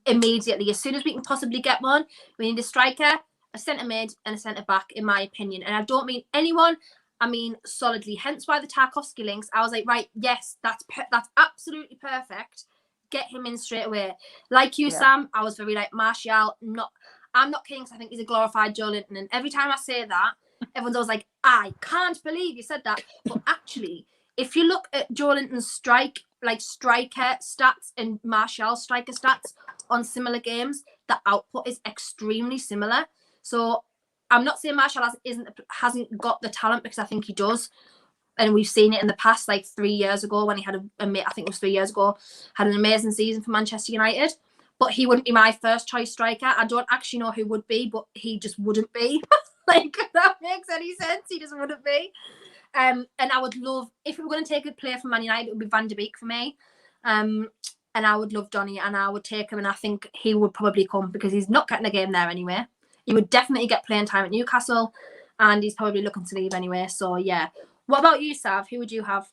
S1: immediately. As soon as we can possibly get one, we need a striker, a centre mid, and a centre back, in my opinion. And I don't mean anyone. I mean solidly. Hence why the Tarkowski links. I was like, right, yes, that's absolutely perfect. Get him in straight away. Like you, Sam, I was very like Martial. I'm not kidding, because I think he's a glorified Joe Linton. And every time I say that, everyone's always like, I can't believe you said that. But actually, if you look at Joe Linton's striker stats and Martial's striker stats on similar games, the output is extremely similar. So I'm not saying Marshall hasn't got the talent, because I think he does. And we've seen it in the past, like 3 years ago when he had I think it was 3 years ago, had an amazing season for Manchester United. But he wouldn't be my first choice striker. I don't actually know who would be, but he just wouldn't be. Like, if that makes any sense. He just wouldn't be. And I would love, if we were going to take a player from Man United, it would be Van de Beek for me. And I would love Donny, and I would take him, and I think he would probably come, because he's not getting a game there anyway. He would definitely get playing time at Newcastle, and he's probably looking to leave anyway. So, yeah. What about you, Sav? Who would you have?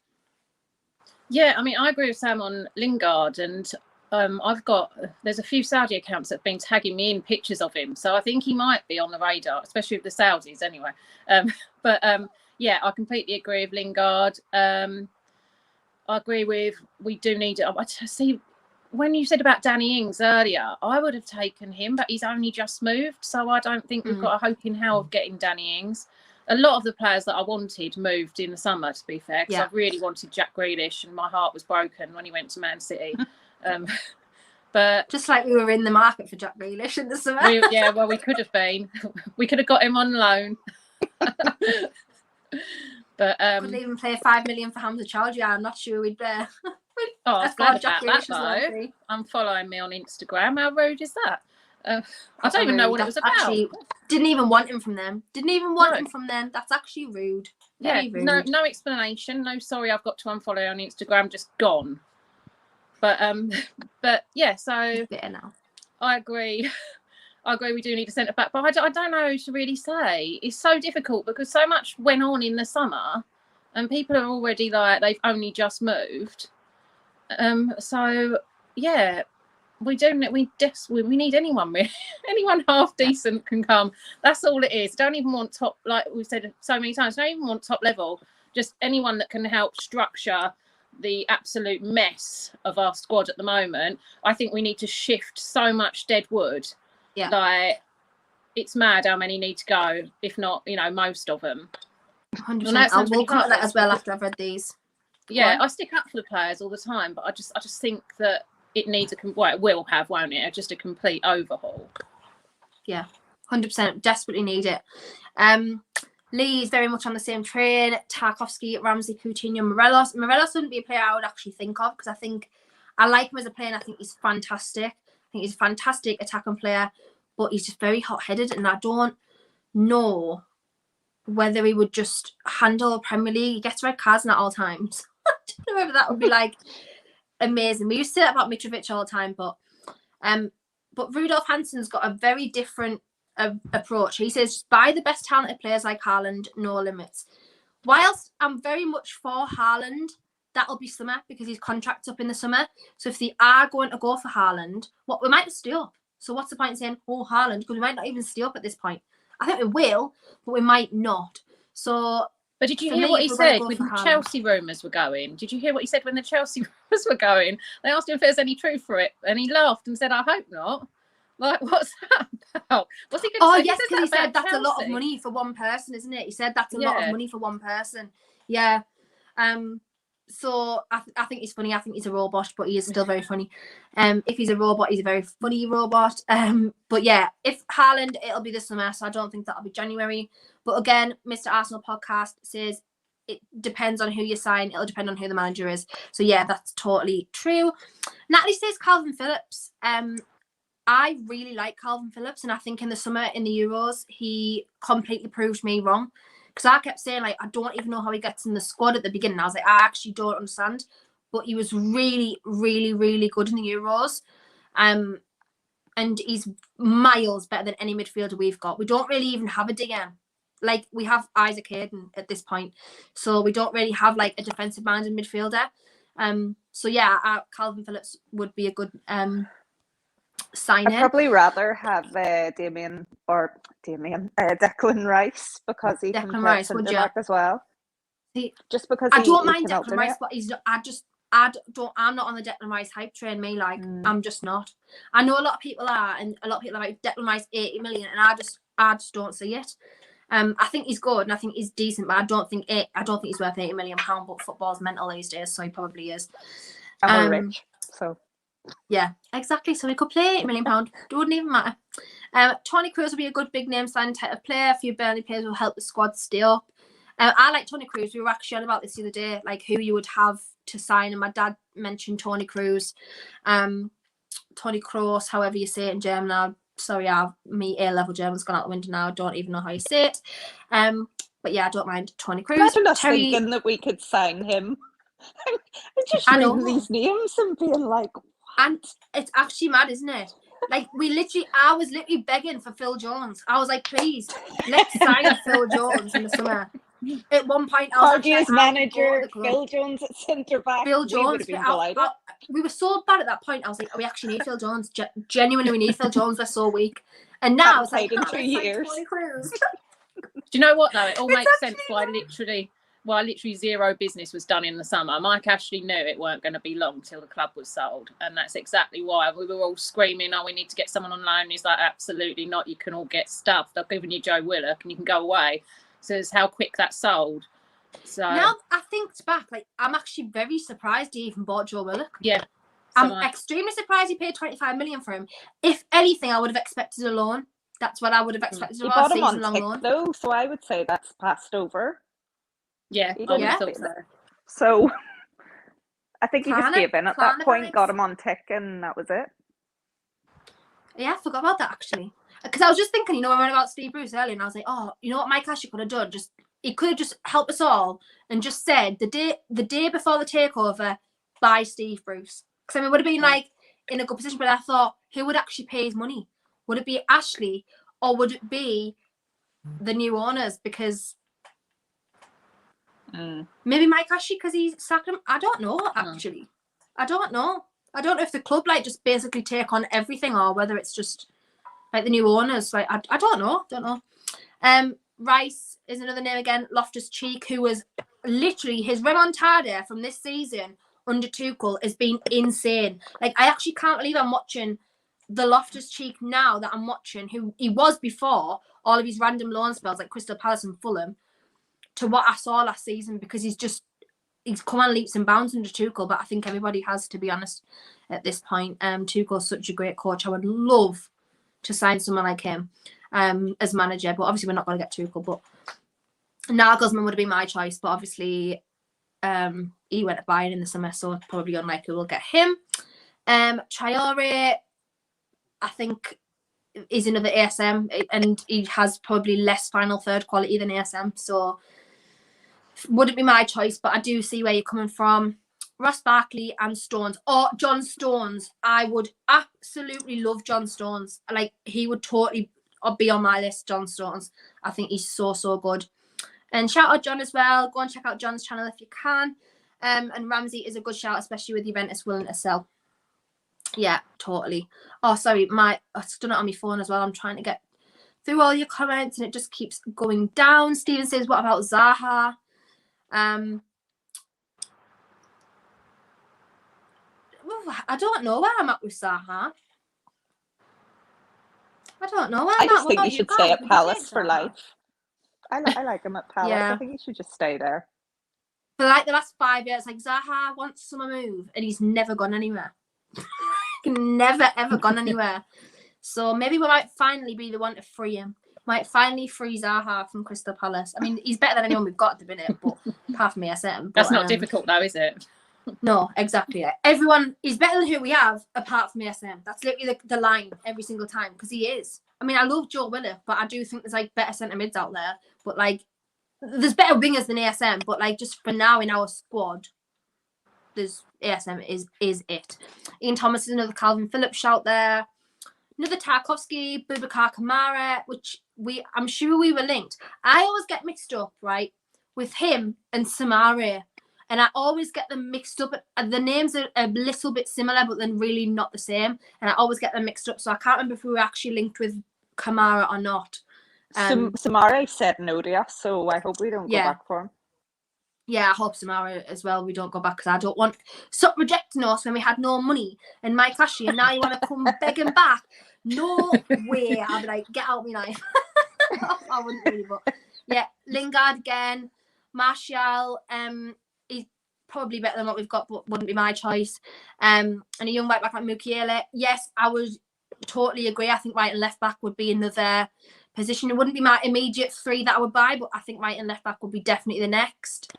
S2: Yeah, I mean, I agree with Sam on Lingard, and there's a few Saudi accounts that have been tagging me in pictures of him, so I think he might be on the radar, especially with the Saudis anyway. Yeah, I completely agree with Lingard. I agree with, we do need it. I see, when you said about Danny Ings earlier, I would have taken him, but he's only just moved, so I don't think we've got a hope in hell of getting Danny Ings. A lot of the players that I wanted moved in the summer, to be fair, because I really wanted Jack Grealish, and my heart was broken when he went to Man City. But
S1: just like we were in the market for Jack Grealish in the summer.
S2: We could have been. We could have got him on loan. But
S1: could even play 5 million for Hamza Chowdhury. I'm not sure we'd bear.
S2: I was glad about that, though. I'm following me on Instagram. How rude is that? I don't even know what it was about.
S1: Actually, didn't even want him from them. That's actually rude. Very rude.
S2: No explanation. No, sorry, I've got to unfollow on Instagram. Just gone. But yeah. So
S1: now.
S2: I agree. We do need a centre back, but I don't know to really say. It's so difficult because so much went on in the summer, and people are already like they've only just moved. So yeah. We need anyone really. Anyone half decent can come. That's all it is. Don't even want top, like we've said so many times, don't even want top level. Just anyone that can help structure the absolute mess of our squad at the moment. I think we need to shift so much dead wood.
S1: Yeah.
S2: Like, it's mad how many need to go, if not, most of them.
S1: 100%. I will cut that as well after I've read these.
S2: Yeah, I stick up for the players all the time, but I just think that it needs it will have, won't it? Just a complete overhaul.
S1: Yeah, 100%. Desperately need it. Lee's very much on the same train. Tarkowski, Ramsey, Coutinho, Morelos. Morelos wouldn't be a player I would actually think of, because I like him as a player, and I think he's fantastic. I think he's a fantastic attacking player, but he's just very hot-headed, and I don't know whether he would just handle Premier League. He gets red cards at all times. I don't know whether that would be like amazing. We used to say that about Mitrovic all the time, but Rudolf Hansen's got a very different approach. He says, buy the best talented players like Haaland, no limits. Whilst I'm very much for Haaland, that'll be summer, because his contract's up in the summer. So if they are going to go for Haaland, we might stay up. So what's the point in saying, Haaland? Because we might not even stay up at this point. I think we will, but we might not. So,
S2: but did you hear what he said when the Chelsea rumours were going? Did you hear what he said when the Chelsea rumours were going? They asked him if there's any truth for it, and he laughed and said, I hope not. Like, what's that about? What's he going to say?
S1: Yes, because he said that's Chelsea? A lot of money for one person, isn't it? He said that's a lot of money for one person. Yeah. So I think he's funny. I think he's a robot, but he is still very funny. If he's a robot, he's a very funny robot. But yeah, if Haaland, it'll be this summer, so I don't think that'll be January. But again, Mr. Arsenal podcast says it depends on who you sign. It'll depend on who the manager is. So yeah, that's totally true. Natalie says Calvin Phillips. I really like Calvin Phillips, and I think in the summer in the Euros, he completely proved me wrong. Because I kept saying, like, I don't even know how he gets in the squad at the beginning. I was like, I actually don't understand. But he was really, really, really good in the Euros. And he's miles better than any midfielder we've got. We don't really even have a DM. Like, we have Isaac Hayden at this point. So we don't really have, like, a defensive-minded midfielder. So, yeah, Calvin Phillips would be a good sign.
S3: I'd probably rather have Declan Rice, because he can play centre back as well. Just because
S1: I don't mind Declan Rice, but he's not, I'm not on the Declan Rice hype train. I'm just not. I know a lot of people are, and a lot of people are like Declan Rice 80 million, and I just don't see it. I think he's good and I think he's decent, but I don't think he's worth £80 million. But football's mental these days, so he probably is.
S3: And we're rich, so
S1: Yeah, exactly. So we could play £8 million. It wouldn't even matter. Tony Cruz will be a good big name signing type of player. A few Burnley players will help the squad stay up. I like Tony Cruz. We were actually on about this the other day, like who you would have to sign. And my dad mentioned Tony Cruz, Tony Kroos, however you say it in German. Now, sorry, me A-level German's gone out the window now. I don't even know how you say it. But yeah, I don't mind Tony Cruz.
S3: Imagine us thinking that we could sign him. I'm just reading these names and being like, what?
S1: And it's actually mad, isn't it? Like I was literally begging for Phil Jones. I was like, please, let's sign Phil Jones in the summer. At one point, I was
S3: Hardie's manager, Phil Jones at centre back.
S1: Phil Jones.
S3: We would have been delighted.
S1: We were so bad at that point. I was like, we actually need Phil Jones. Genuinely, we need Phil Jones. We're so weak. And now it's like,
S3: in 2 years.
S2: Do you know what though? It all makes sense. Why literally zero business was done in the summer. Mike Ashley knew it weren't going to be long till the club was sold, and that's exactly why we were all screaming, "Oh, we need to get someone on loan." He's like, "Absolutely not. You can all get stuffed. I've given you Joe Willock, and you can go away." So it's how quick that sold. So
S1: now I think back, like I'm actually very surprised he even bought Joe Willock.
S2: Yeah,
S1: I'm extremely surprised he paid 25 million for him. If anything, I would have expected a loan. That's what I would have expected.
S3: He bought him on tick, though, so I would say that's passed over.
S2: Yeah, I would have thought so.
S3: So I think he just gave in at that point, got him on tick, and that was it.
S1: Yeah, I forgot about that actually. Because I was just thinking, when we went about Steve Bruce earlier, and I was like, oh, you know what Mike Ashley could have done? He could have just helped us all and just said the day before the takeover, buy Steve Bruce. Because we would have been like in a good position, but I thought, who would actually pay his money? Would it be Ashley or would it be the new owners? Because maybe Mike Ashley because he sacked him. I don't know, actually. I don't know if the club just basically take on everything or whether it's just like the new owners. Like I don't know. Rice is another name again. Loftus-Cheek, who was literally his remontada from this season under Tuchel has been insane. Like I actually can't believe I'm watching the Loftus-Cheek now that I'm watching, who he was before all of his random loan spells like Crystal Palace and Fulham, to what I saw last season, because he's come on leaps and bounds under Tuchel. But I think everybody has, to be honest, at this point. Tuchel's such a great coach. I would love to sign someone like him as manager, but obviously we're not going to get Tuchel. But Nagelsmann would have been my choice, but obviously he went to Bayern in the summer, so probably unlikely we'll get him. Traore, I think, is another ASM, and he has probably less final third quality than ASM, so wouldn't be my choice, but I do see where you're coming from. Ross Barkley and Stones, or John Stones. I would absolutely love John Stones. Like, he would totally be on my list, John Stones. I think he's so good. And shout out John as well. Go and check out John's channel if you can. And Ramsey is a good shout, especially with Juventus willing to sell. Yeah, totally. Oh, sorry, I've done it on my phone as well. I'm trying to get through all your comments and it just keeps going down. Stephen says, what about Zaha? I don't know where I'm at with Zaha. I don't know where I'm at.
S3: I just think he should stay at Palace for life. I like him at Palace. Yeah. I think he should just stay there.
S1: For like the last 5 years, like Zaha wants some move and he's never gone anywhere. Never ever gone anywhere. So maybe we might finally be the one to free him. Might finally free Zaha from Crystal Palace. I mean, he's better than anyone we've got at the minute, but apart from ESM.
S2: That's not difficult though, is it?
S1: No, exactly. Everyone is better than who we have apart from ESM. That's literally the line every single time, because he is. I mean, I love Joe Willock, but I do think there's like better centre mids out there. But like, there's better wingers than ASM. But like, just for now in our squad, there's ASM is it. Ian Thomas is another Calvin Phillips shout there. Another Tarkovsky, Boubacar Kamara, which I'm sure we were linked. I always get mixed up, right, with him and Samari. And I always get them mixed up. The names are a little bit similar, but then really not the same. And I always get them mixed up. So I can't remember if we were actually linked with Kamara or not.
S3: Samari said no to us, so I hope we don't go back for him.
S1: Yeah, I hope Samara as well. We don't go back, because I don't want stop rejecting us when we had no money and Mike Ashley, and now you want to come begging back. No way. I'd be like, get out me knife. I wouldn't really, but yeah, Lingard again, Martial. probably better than what we've got, but wouldn't be my choice. And a young right back like Mukiele, yes, I would totally agree. I think right and left back would be another position. It wouldn't be my immediate 3 that I would buy, but I think right and left back would be definitely the next.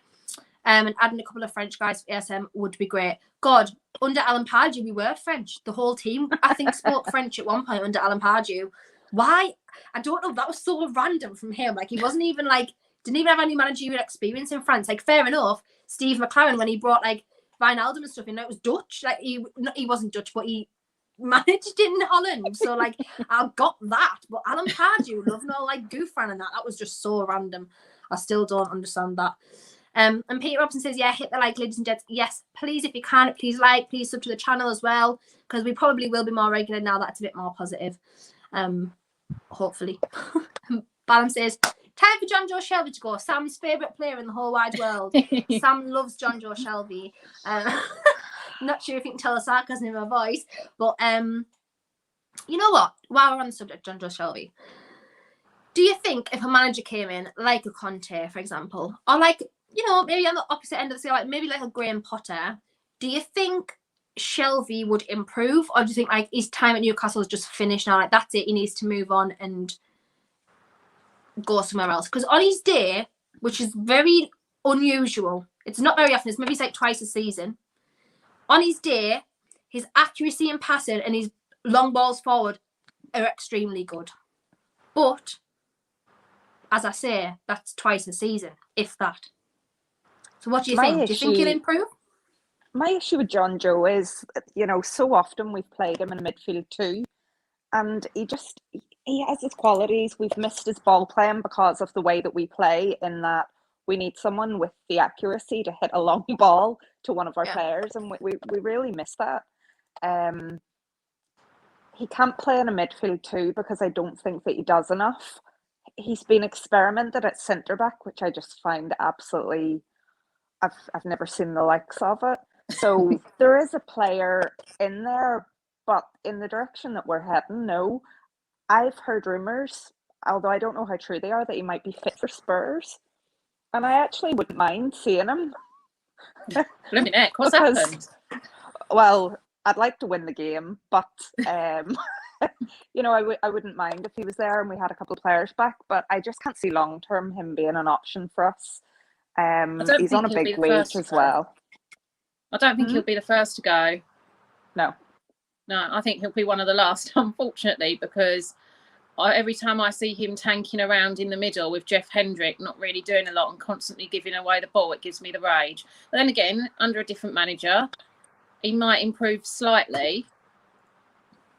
S1: And adding a couple of French guys for ASM would be great. God, under Alan Pardew, we were French. The whole team, I think, spoke French at one point under Alan Pardew. Why? I don't know. That was so random from him. Like, he wasn't even like, didn't even have any managerial experience in France. Like, fair enough. Steve McLaren, when he brought like Wijnaldum and stuff in, it was Dutch. Like, he wasn't Dutch, but he managed in Holland. So, like, I got that. But Alan Pardew, loving all like Gouffran and that was just so random. I still don't understand that. And Peter Robson says, yeah, hit the like, ladies and gents. Yes, please, if you can, please like, please sub to the channel as well, because we probably will be more regular now that it's a bit more positive. Hopefully. Ballum says, time for John Joe Shelvey to go. Sam's favourite player in the whole wide world. Sam loves John Joe Shelvey. Not sure if you can tell the sarcasm in my voice, but you know what? While we're on the subject, John Joe Shelvey, do you think if a manager came in, like a Conte, for example, or like, you know, maybe on the opposite end of the scale, like maybe like a Graham Potter, do you think Shelvey would improve, or do you think like his time at Newcastle is just finished now? Like, that's it, he needs to move on and go somewhere else? Because on his day, which is very unusual, it's not very often, it's maybe like twice a season. On his day, his accuracy in passing and his long balls forward are extremely good. But as I say, that's twice a season, if that. So what do you think? Do you think he'll improve?
S3: My issue with John Joe is, you know, so often we've played him in midfield too, and he has his qualities. We've missed his ball playing because of the way that we play, in that we need someone with the accuracy to hit a long ball to one of our players, and we really miss that. He can't play in a midfield too because I don't think that he does enough. He's been experimented at centre back, which I just find absolutely, I've never seen the likes of it. So there is a player in there, but in the direction that we're heading, no. I've heard rumours, although I don't know how true they are, that he might be fit for Spurs. And I actually wouldn't mind seeing him.
S2: Blooming heck, what's happened?
S3: Well, I'd like to win the game, but you know, I wouldn't mind if he was there and we had a couple of players back, but I just can't see long term him being an option for us. He's on a big wage as well.
S2: I don't think he'll be the first to go.
S3: No,
S2: I think he'll be one of the last, unfortunately, because every time I see him tanking around in the middle with Jeff Hendrick, not really doing a lot and constantly giving away the ball, it gives me the rage. But then again, under a different manager, he might improve slightly.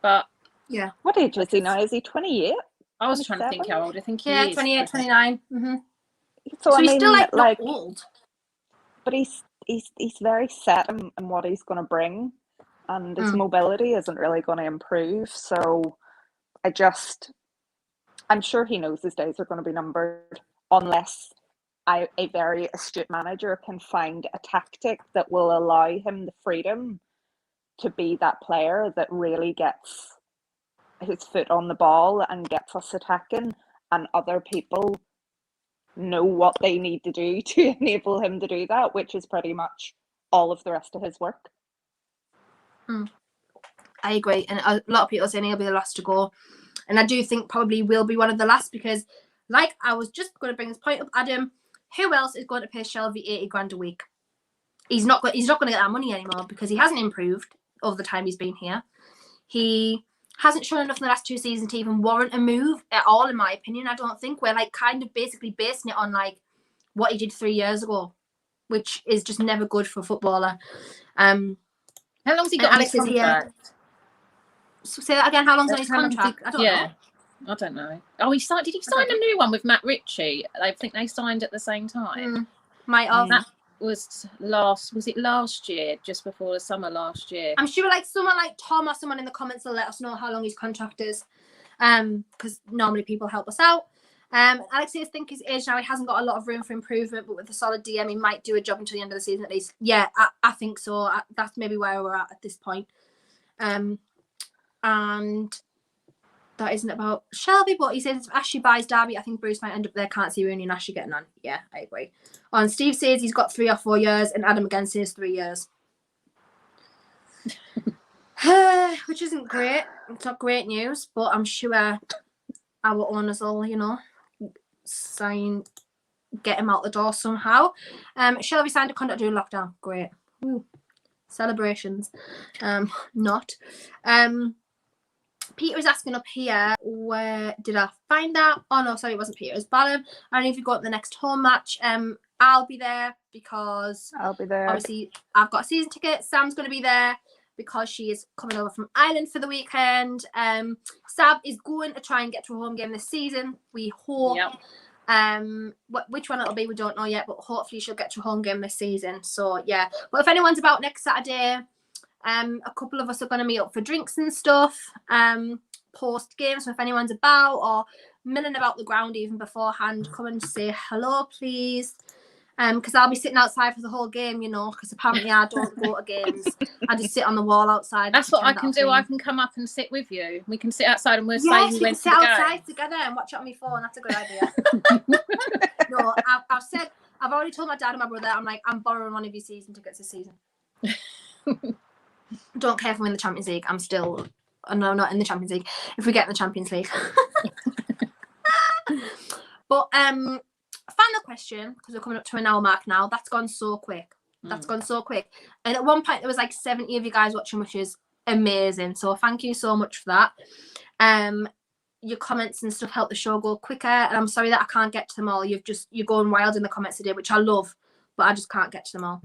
S2: But
S1: yeah,
S3: what age is he now? Is he 28?
S2: I was trying to think how old I think he is.
S1: 28, 29. Mm-hmm.
S3: So I
S1: he's
S3: mean,
S1: still like
S3: not
S1: old.
S3: But he's very set in what he's going to bring, and his mobility isn't really going to improve. So I'm sure he knows his days are going to be numbered, unless a very astute manager can find a tactic that will allow him the freedom to be that player that really gets his foot on the ball and gets us attacking, and other people know what they need to do to enable him to do that, which is pretty much all of the rest of his work.
S1: I agree, and a lot of people are saying he'll be the last to go, and I do think probably will be one of the last, because like I was just going to bring this point up, Adam, who else is going to pay Shelvey 80 grand a week? He's not going to get that money anymore, because he hasn't improved over the time he's been here. He hasn't shown enough in the last 2 seasons to even warrant a move at all, in my opinion. I don't think. We're like kind of basically basing it on like what he did 3 years ago, which is just never good for a footballer.
S2: How long's he got on his contract?
S1: Say that again. How long's on his contract? I don't know.
S2: I don't know. Oh, did he sign a new one with Matt Ritchie? I think they signed at the same time.
S1: Might have.
S2: That was it last year, just before the summer last year?
S1: I'm sure like someone like Tom or someone in the comments will let us know how long his contract is, because normally people help us out. Alexius think his age now, he hasn't got a lot of room for improvement, but with a solid DM he might do a job until the end of the season at least. Yeah, I think so. That's maybe where we're at this point. And that isn't about Shelvey, but he says if Ashley buys Derby, I think Bruce might end up there. Can't see Rooney and Ashley getting on. Yeah, I agree. And Steve says he's got 3 or 4 years, and Adam again says 3 years. Which isn't great. It's not great news, but I'm sure our owners will, get him out the door somehow. Shelvey signed a contract during lockdown. Great. Ooh. Celebrations. Not. Peter is asking up here, where did I find that? Oh no, sorry, it wasn't Peter, it was Ballum. I don't know if you go to the next home match. I'll be there because
S3: I'll be there.
S1: Obviously I've got a season ticket. Sam's going to be there because she is coming over from Ireland for the weekend. Sab is going to try and get to a home game this season. We hope.
S2: Yep.
S1: Which one it'll be, we don't know yet, but hopefully she'll get to a home game this season. So yeah, but if anyone's about next Saturday, a couple of us are going to meet up for drinks and stuff post game. So if anyone's about or milling about the ground even beforehand, come and say hello, please. Because I'll be sitting outside for the whole game, because apparently I don't go to games. I just sit on the wall outside.
S2: That's what I can do. I can come up and sit with you. We can sit outside and we'll say
S1: yes,
S2: we
S1: we
S2: went
S1: can
S2: to
S1: sit
S2: the
S1: outside
S2: game
S1: together and watch it on my phone. That's a good idea. No, I've already told my dad and my brother, I'm like, I'm borrowing one of your season tickets this season. Don't care if we win the Champions League. No, not in the Champions League. If we get in the Champions League. But final question, because we're coming up to an hour mark now. That's gone so quick. Gone so quick. And at one point there was like 70 of you guys watching, which is amazing. So thank you so much for that. Your comments and stuff help the show go quicker. And I'm sorry that I can't get to them all. You're going wild in the comments today, which I love, but I just can't get to them all.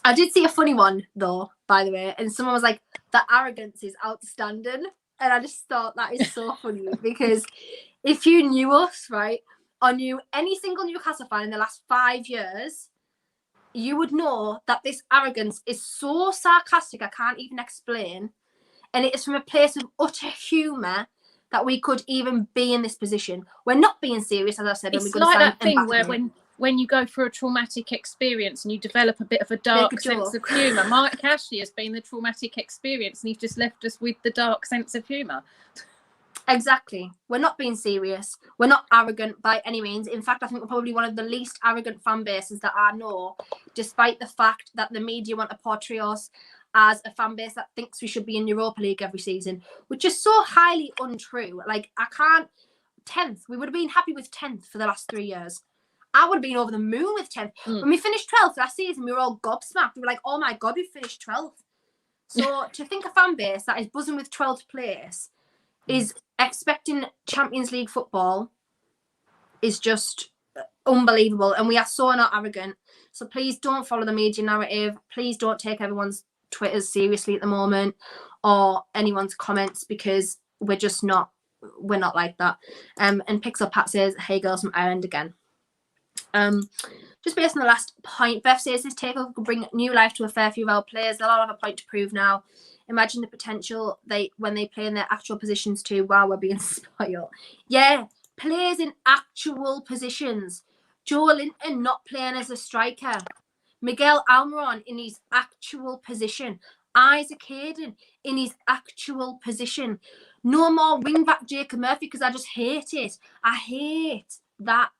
S1: I did see a funny one though, by the way, and someone was like, "The arrogance is outstanding," and I just thought that is so funny because if you knew us, right, or knew any single Newcastle fan in the last 5 years, you would know that this arrogance is so sarcastic I can't even explain, and it is from a place of utter humour that we could even be in this position. We're not being serious, as I said.
S2: It's like that thing where when you go through a traumatic experience and you develop a bit of a dark sense of humour. Mike Ashley has been the traumatic experience and he's just left us with the dark sense of humour.
S1: Exactly. We're not being serious. We're not arrogant by any means. In fact, I think we're probably one of the least arrogant fan bases that I know, despite the fact that the media want to portray us as a fan base that thinks we should be in Europa League every season, which is so highly untrue. Like, 10th. We would have been happy with 10th for the last 3 years. I would have been over the moon with 10th. When we finished 12th last season, we were all gobsmacked. We were like, oh my God, we finished 12th. So to think a fan base that is buzzing with 12th place is expecting Champions League football is just unbelievable. And we are so not arrogant. So please don't follow the media narrative. Please don't take everyone's Twitters seriously at the moment or anyone's comments, because we're just not, we're not like that. And Pixel Pat says, hey girls from Ireland again. Just based on the last point, Beth says this takeover could bring new life to a fair few of our players. They'll all have a point to prove now. Imagine the potential when they play in their actual positions too. Wow, we're being spoiled. Yeah, players in actual positions. Joe Linton not playing as a striker. Miguel Almiron in his actual position. Isaac Hayden in his actual position. No more wing-back Jacob Murphy, because I just hate it. I hate that.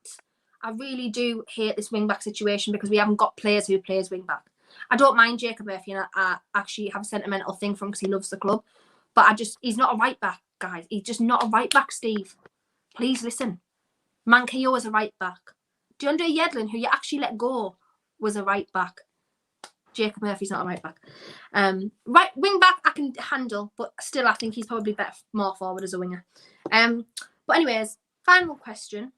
S1: I really do hate this wing-back situation because we haven't got players who plays wing-back. I don't mind Jacob Murphy, and I actually have a sentimental thing for him because he loves the club. But he's not a right-back, guys. He's just not a right-back, Steve. Please listen. Mankayo is a right-back. DeAndre Yedlin, who you actually let go, was a right-back. Jacob Murphy's not a right-back. Right wing-back I can handle, but still I think he's probably better, more forward as a winger. But anyways, final question.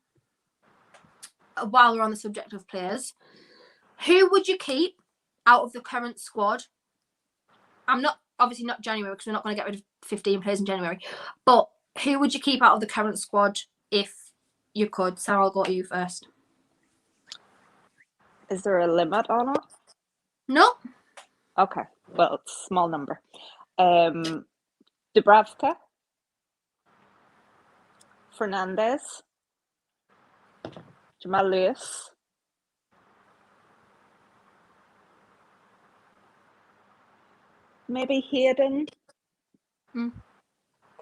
S1: While we're on the subject of players, who would you keep out of the current squad? I'm not obviously not January, because we're not going to get rid of 15 players in January, but who would you keep out of the current squad if you could? Sarah, I'll go to you first.
S3: Is there a limit on it?
S1: No.
S3: Okay, well, it's a small number. Dubravka, Fernandez, Jamal Lewis, maybe Hayden,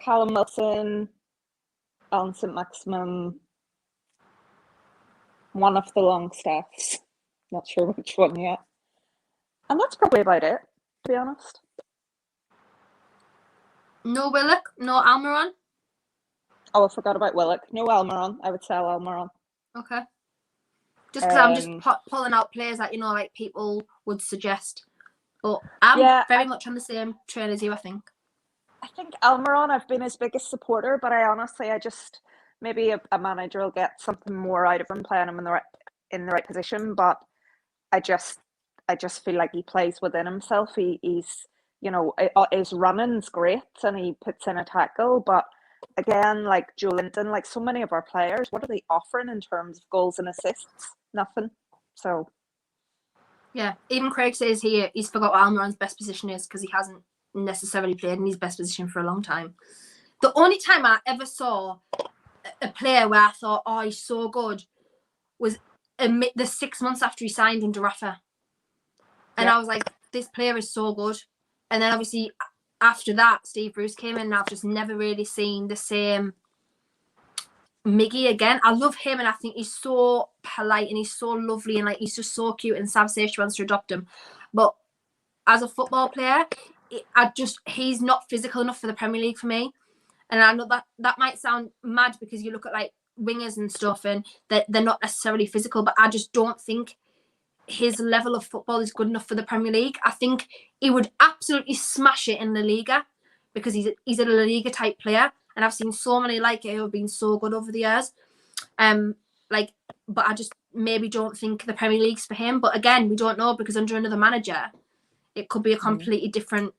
S3: Callum Wilson, Alan St. Maximum, one of the Longstaffs. Not sure which one yet. And that's probably about it, to be honest.
S1: No Willock, no Almiron.
S3: Oh, I forgot about Willock. No Almiron. I would sell Almiron.
S1: Okay. Just because I'm just pulling out players that, you know, like people would suggest. But I'm very much on the same train as you, I think.
S3: I think Almiron, I've been his biggest supporter, but I just maybe a manager will get something more out of him playing him in the right position. But I just feel like he plays within himself. He's, you know, his running's great and he puts in a tackle, but again, like Joe Linton, like so many of our players, what are they offering in terms of goals and assists? Nothing. So
S1: yeah, even Craig says he's forgot what Almiron's best position is because he hasn't necessarily played in his best position for a long time. The only time I ever saw a player where I thought, oh, he's so good, was the 6 months after he signed under Rafa. And I was like, this player is so good. And then obviously after that, Steve Bruce came in and I've just never really seen the same Miggy again. I love him and I think he's so polite and he's so lovely and like he's just so cute, and Sav says she wants to adopt him. But as a football player, he's not physical enough for the Premier League for me. And I know that might sound mad because you look at like wingers and stuff and they're not necessarily physical, but I just don't think his level of football is good enough for the Premier League. I think he would absolutely smash it in La Liga because he's a La Liga type player, and I've seen so many like it who have been so good over the years. But I just maybe don't think the Premier League's for him. But again, we don't know because under another manager, it could be a completely different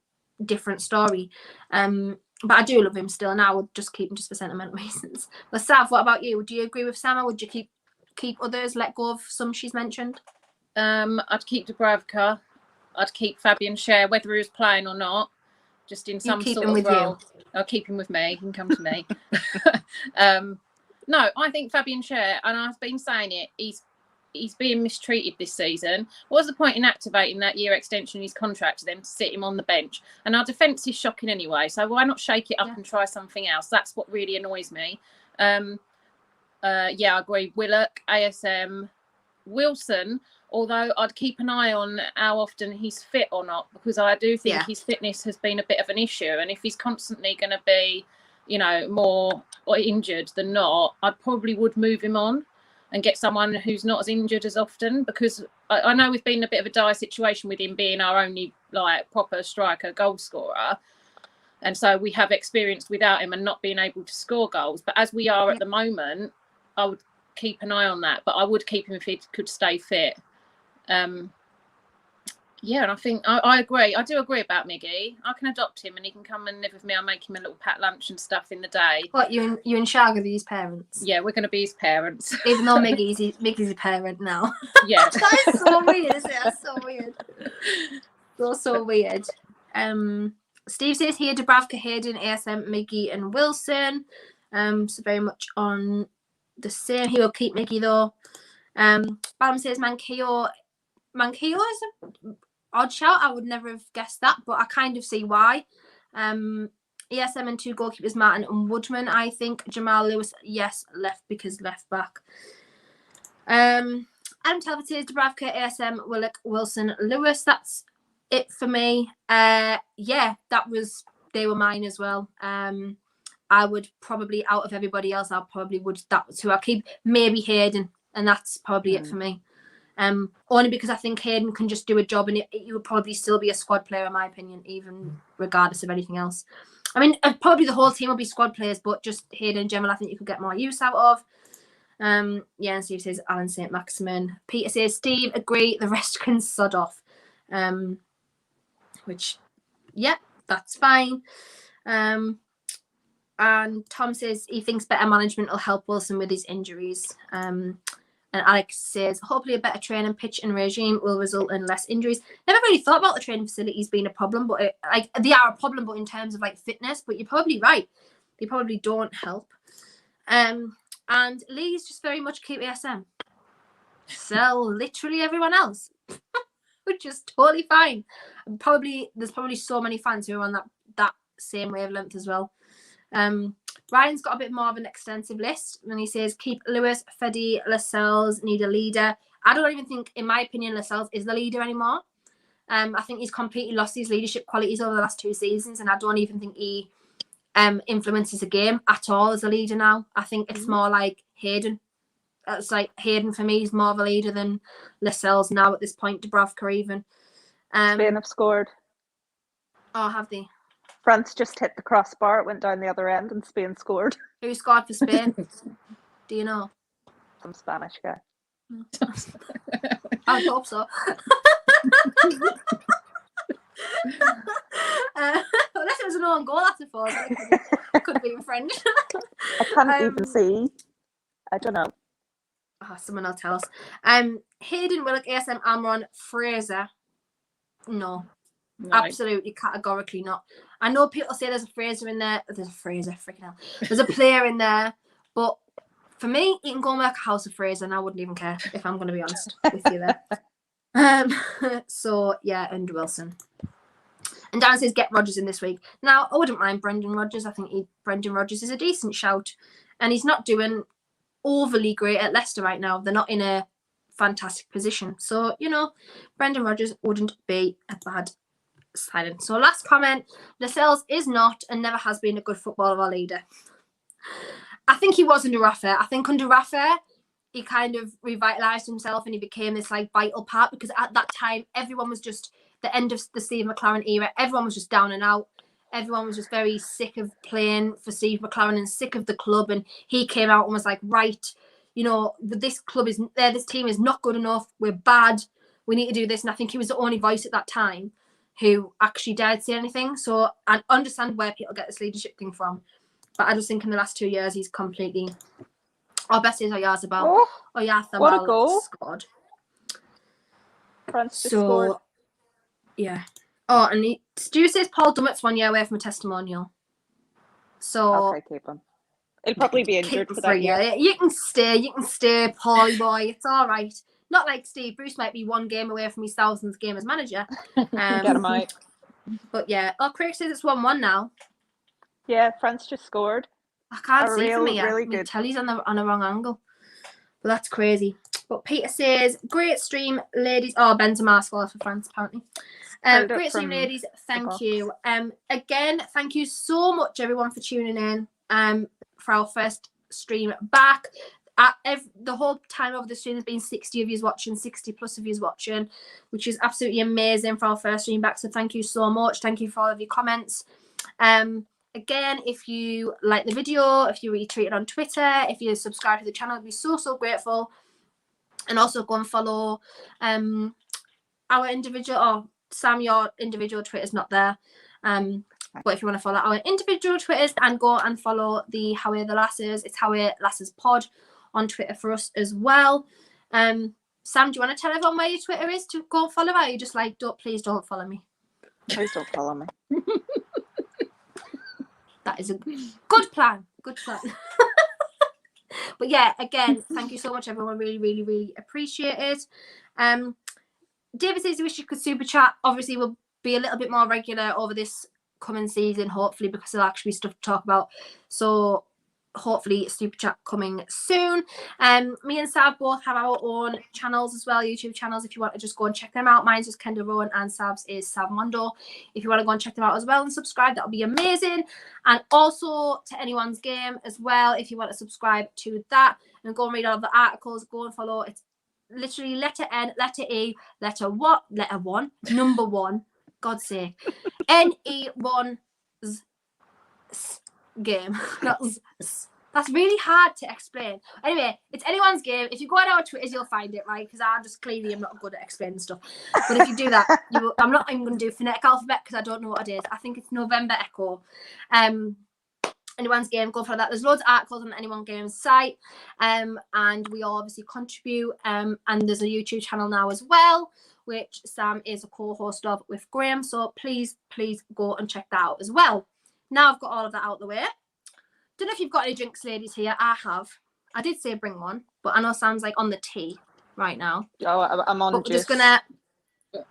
S1: story. But I do love him still, and I would just keep him just for sentimental reasons. But Sav, what about you? Would you agree with Sam, or would you keep others, let go of some she's mentioned?
S2: I'd keep Dubravka. I'd keep Fabian Schär, whether he was playing or not, just in some sort of role. I'll keep him with me. He can come to me. No, I think Fabian Schär, and I've been saying it, he's being mistreated this season. What's the point in activating that year extension in his contract to then sit him on the bench? And our defence is shocking anyway, so why not shake it up and try something else? That's what really annoys me. I agree. Willock, ASM, Wilson, although I'd keep an eye on how often he's fit or not, because I do think his fitness has been a bit of an issue. And if he's constantly going to be, you know, more injured than not, I probably would move him on and get someone who's not as injured as often, because I know we've been in a bit of a dire situation with him being our only like proper striker goal scorer. And so we have experienced without him and not being able to score goals. But as we are at the moment, I would keep an eye on that. But I would keep him if he could stay fit. And I think I agree. I do agree about Miggy. I can adopt him and he can come and live with me. I'll make him a little pat lunch and stuff in the day.
S1: What, you and Shag are his parents?
S2: Yeah, we're going to be his parents.
S1: Even though Miggy's a parent now.
S2: Yeah.
S1: That is so weird, isn't it? That's so weird. So weird. Steve says here, Dubravka, Hayden, ASM, Miggy and Wilson. So very much on the same. He will keep Miggy though. Bam says Manquillo is an odd shout. I would never have guessed that, but I kind of see why. ESM and 2 goalkeepers, Martin and Woodman, I think. Jamal Lewis, yes, left because left back. Adam Talbot says Dubravka, ASM, Willock, Wilson, Lewis. That's it for me. They were mine as well. I would probably, out of everybody else, that's who I keep. Maybe Hayden, and that's probably it for me. Only because I think Hayden can just do a job, and he would probably still be a squad player, in my opinion, even regardless of anything else. I mean, probably the whole team will be squad players, but just Hayden and Gemma, I think you could get more use out of. And Steve says Alan St. Maximin. Peter says Steve, agree, the rest can sod off. Which, that's fine. And Tom says he thinks better management will help Wilson with his injuries. And Alex says, hopefully a better training pitch and regime will result in less injuries. Never really thought about the training facilities being a problem, but they are a problem, but in terms of like fitness, but you're probably right. They probably don't help. And Lee's just very much keep ASM. Sell literally everyone else, which is totally fine. And there's probably so many fans who are on that same wavelength as well. Ryan's got a bit more of an extensive list, and he says keep Lewis, Feddy, Lascelles, need a leader. I don't even think, in my opinion, Lascelles is the leader anymore. I think he's completely lost his leadership qualities over the last 2 seasons, and I don't even think he influences the game at all as a leader now. I think it's more like Hayden. It's like Hayden for me is more of a leader than Lascelles now at this point. Dubravka even.
S3: Spain have scored.
S1: Oh, have they?
S3: France just hit the crossbar. It went down the other end, and Spain scored.
S1: Who scored for Spain? Do you know?
S3: Some Spanish guy.
S1: I hope so. Unless it was an own goal after 4, it could be in French.
S3: I can't even see. I don't know.
S1: Oh, someone will tell us. Hayden, Willock, ASM, Amron, Fraser. No. Right. Absolutely, categorically not. I know people say there's a Fraser in there. There's a Fraser, freaking hell. There's a player in there, but for me, he can go and work a house of Fraser, and I wouldn't even care, if I'm going to be honest with you there. So yeah, and Wilson. And Dan says get Rodgers in this week. Now, I wouldn't mind Brendan Rodgers. I think Brendan Rodgers is a decent shout, and he's not doing overly great at Leicester right now. They're not in a fantastic position, so Brendan Rodgers wouldn't be a bad silent. So last comment, Lascelles is not and never has been a good footballer or leader. I think he was under Rafa. I think under Rafa he kind of revitalised himself and he became this like vital part, because at that time everyone was just the end of the Steve McLaren era. Everyone was just down and out. Everyone was just very sick of playing for Steve McLaren and sick of the club, and he came out and was like, right, this club is there, this team is not good enough, we're bad, we need to do this. And I think he was the only voice at that time who actually dared say anything. So I understand where people get this leadership thing from, but I just think in the last 2 years he's completely. Our best is Oyarzabal. Oyarzabal
S3: what a goal!
S1: Scored.
S3: France just scored.
S1: Yeah. Oh, and Stu says Paul Dummett's 1 year away from a testimonial. So
S3: okay, keep him. He'll probably be injured for that year.
S1: You can stay, Paulie boy. It's all right. Not like Steve Bruce might be 1 game away from his 1000th game as manager.
S3: Get him out.
S1: But yeah. Oh, Craig says it's 1-1 now.
S3: Yeah, France just scored.
S1: I can't see from here.
S3: Really
S1: My
S3: good.
S1: telly's on a wrong angle. But that's crazy. But Peter says, great stream, ladies. Oh, Benzema scored for France, apparently. Great stream, ladies. Thank you. Again, thank you so much, everyone, for tuning in for our first stream back. The whole time over the stream has been 60 of you watching, 60 plus of you watching, which is absolutely amazing for our first stream back. So thank you so much. Thank you for all of your comments. Again, if you like the video, if you retweet it on Twitter, if you subscribe to the channel, I'd be so grateful. And also go and follow our individual, Sam, your individual Twitter's not there. But if you want to follow our individual Twitters, and go and follow the Howay the Lasses, it's Howay Lasses Pod on Twitter for us as well. Sam, do you want to tell everyone where your Twitter is to go and follow? Or are you just like, please don't follow me?
S3: Please don't follow me.
S1: That is a good plan. Good plan. But yeah, again, thank you so much, everyone. Really, really, really appreciate it. David says he wishes you could super chat. Obviously, we'll be a little bit more regular over this coming season, hopefully, because there'll actually be stuff to talk about. So hopefully super chat coming soon. Me and Sav both have our own channels as well, YouTube channels, if you want to just go and check them out. Mine's just Kendall Rowan and Sav's is Sav Mondo. If you want to go and check them out as well and subscribe, that'll be amazing. And also to Anyone's Game as well, if you want to subscribe to that and go and read all the articles, go and follow. It's literally letter N, letter E, letter what? Letter 1, number 1, God's sake. NE1's game. That's really hard to explain. Anyway, it's Anyone's Game. If you go on our Twitters, you'll find it, right? Because I just clearly am not good at explaining stuff. But if you do that, I'm not even going to do phonetic alphabet because I don't know what it is. I think it's November Echo. Anyone's Game, go for that. There's loads of articles on the Anyone Games site, and we all obviously contribute. And there's a YouTube channel now as well, which Sam is a co-host of with Graham. So please go and check that out as well. Now I've got all of that out the way. Don't know if you've got any drinks, ladies, here. I have. I did say bring one, but I know Sam's like on the tea right now.
S3: Oh, I'm on.
S1: But we're just gonna.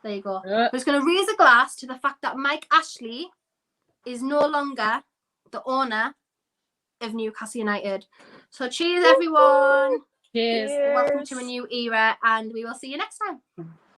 S1: There you go. We're just gonna raise a glass to the fact that Mike Ashley is no longer the owner of Newcastle United. So cheers, everyone.
S2: Cheers.
S1: Welcome to a new era, and we will see you next time.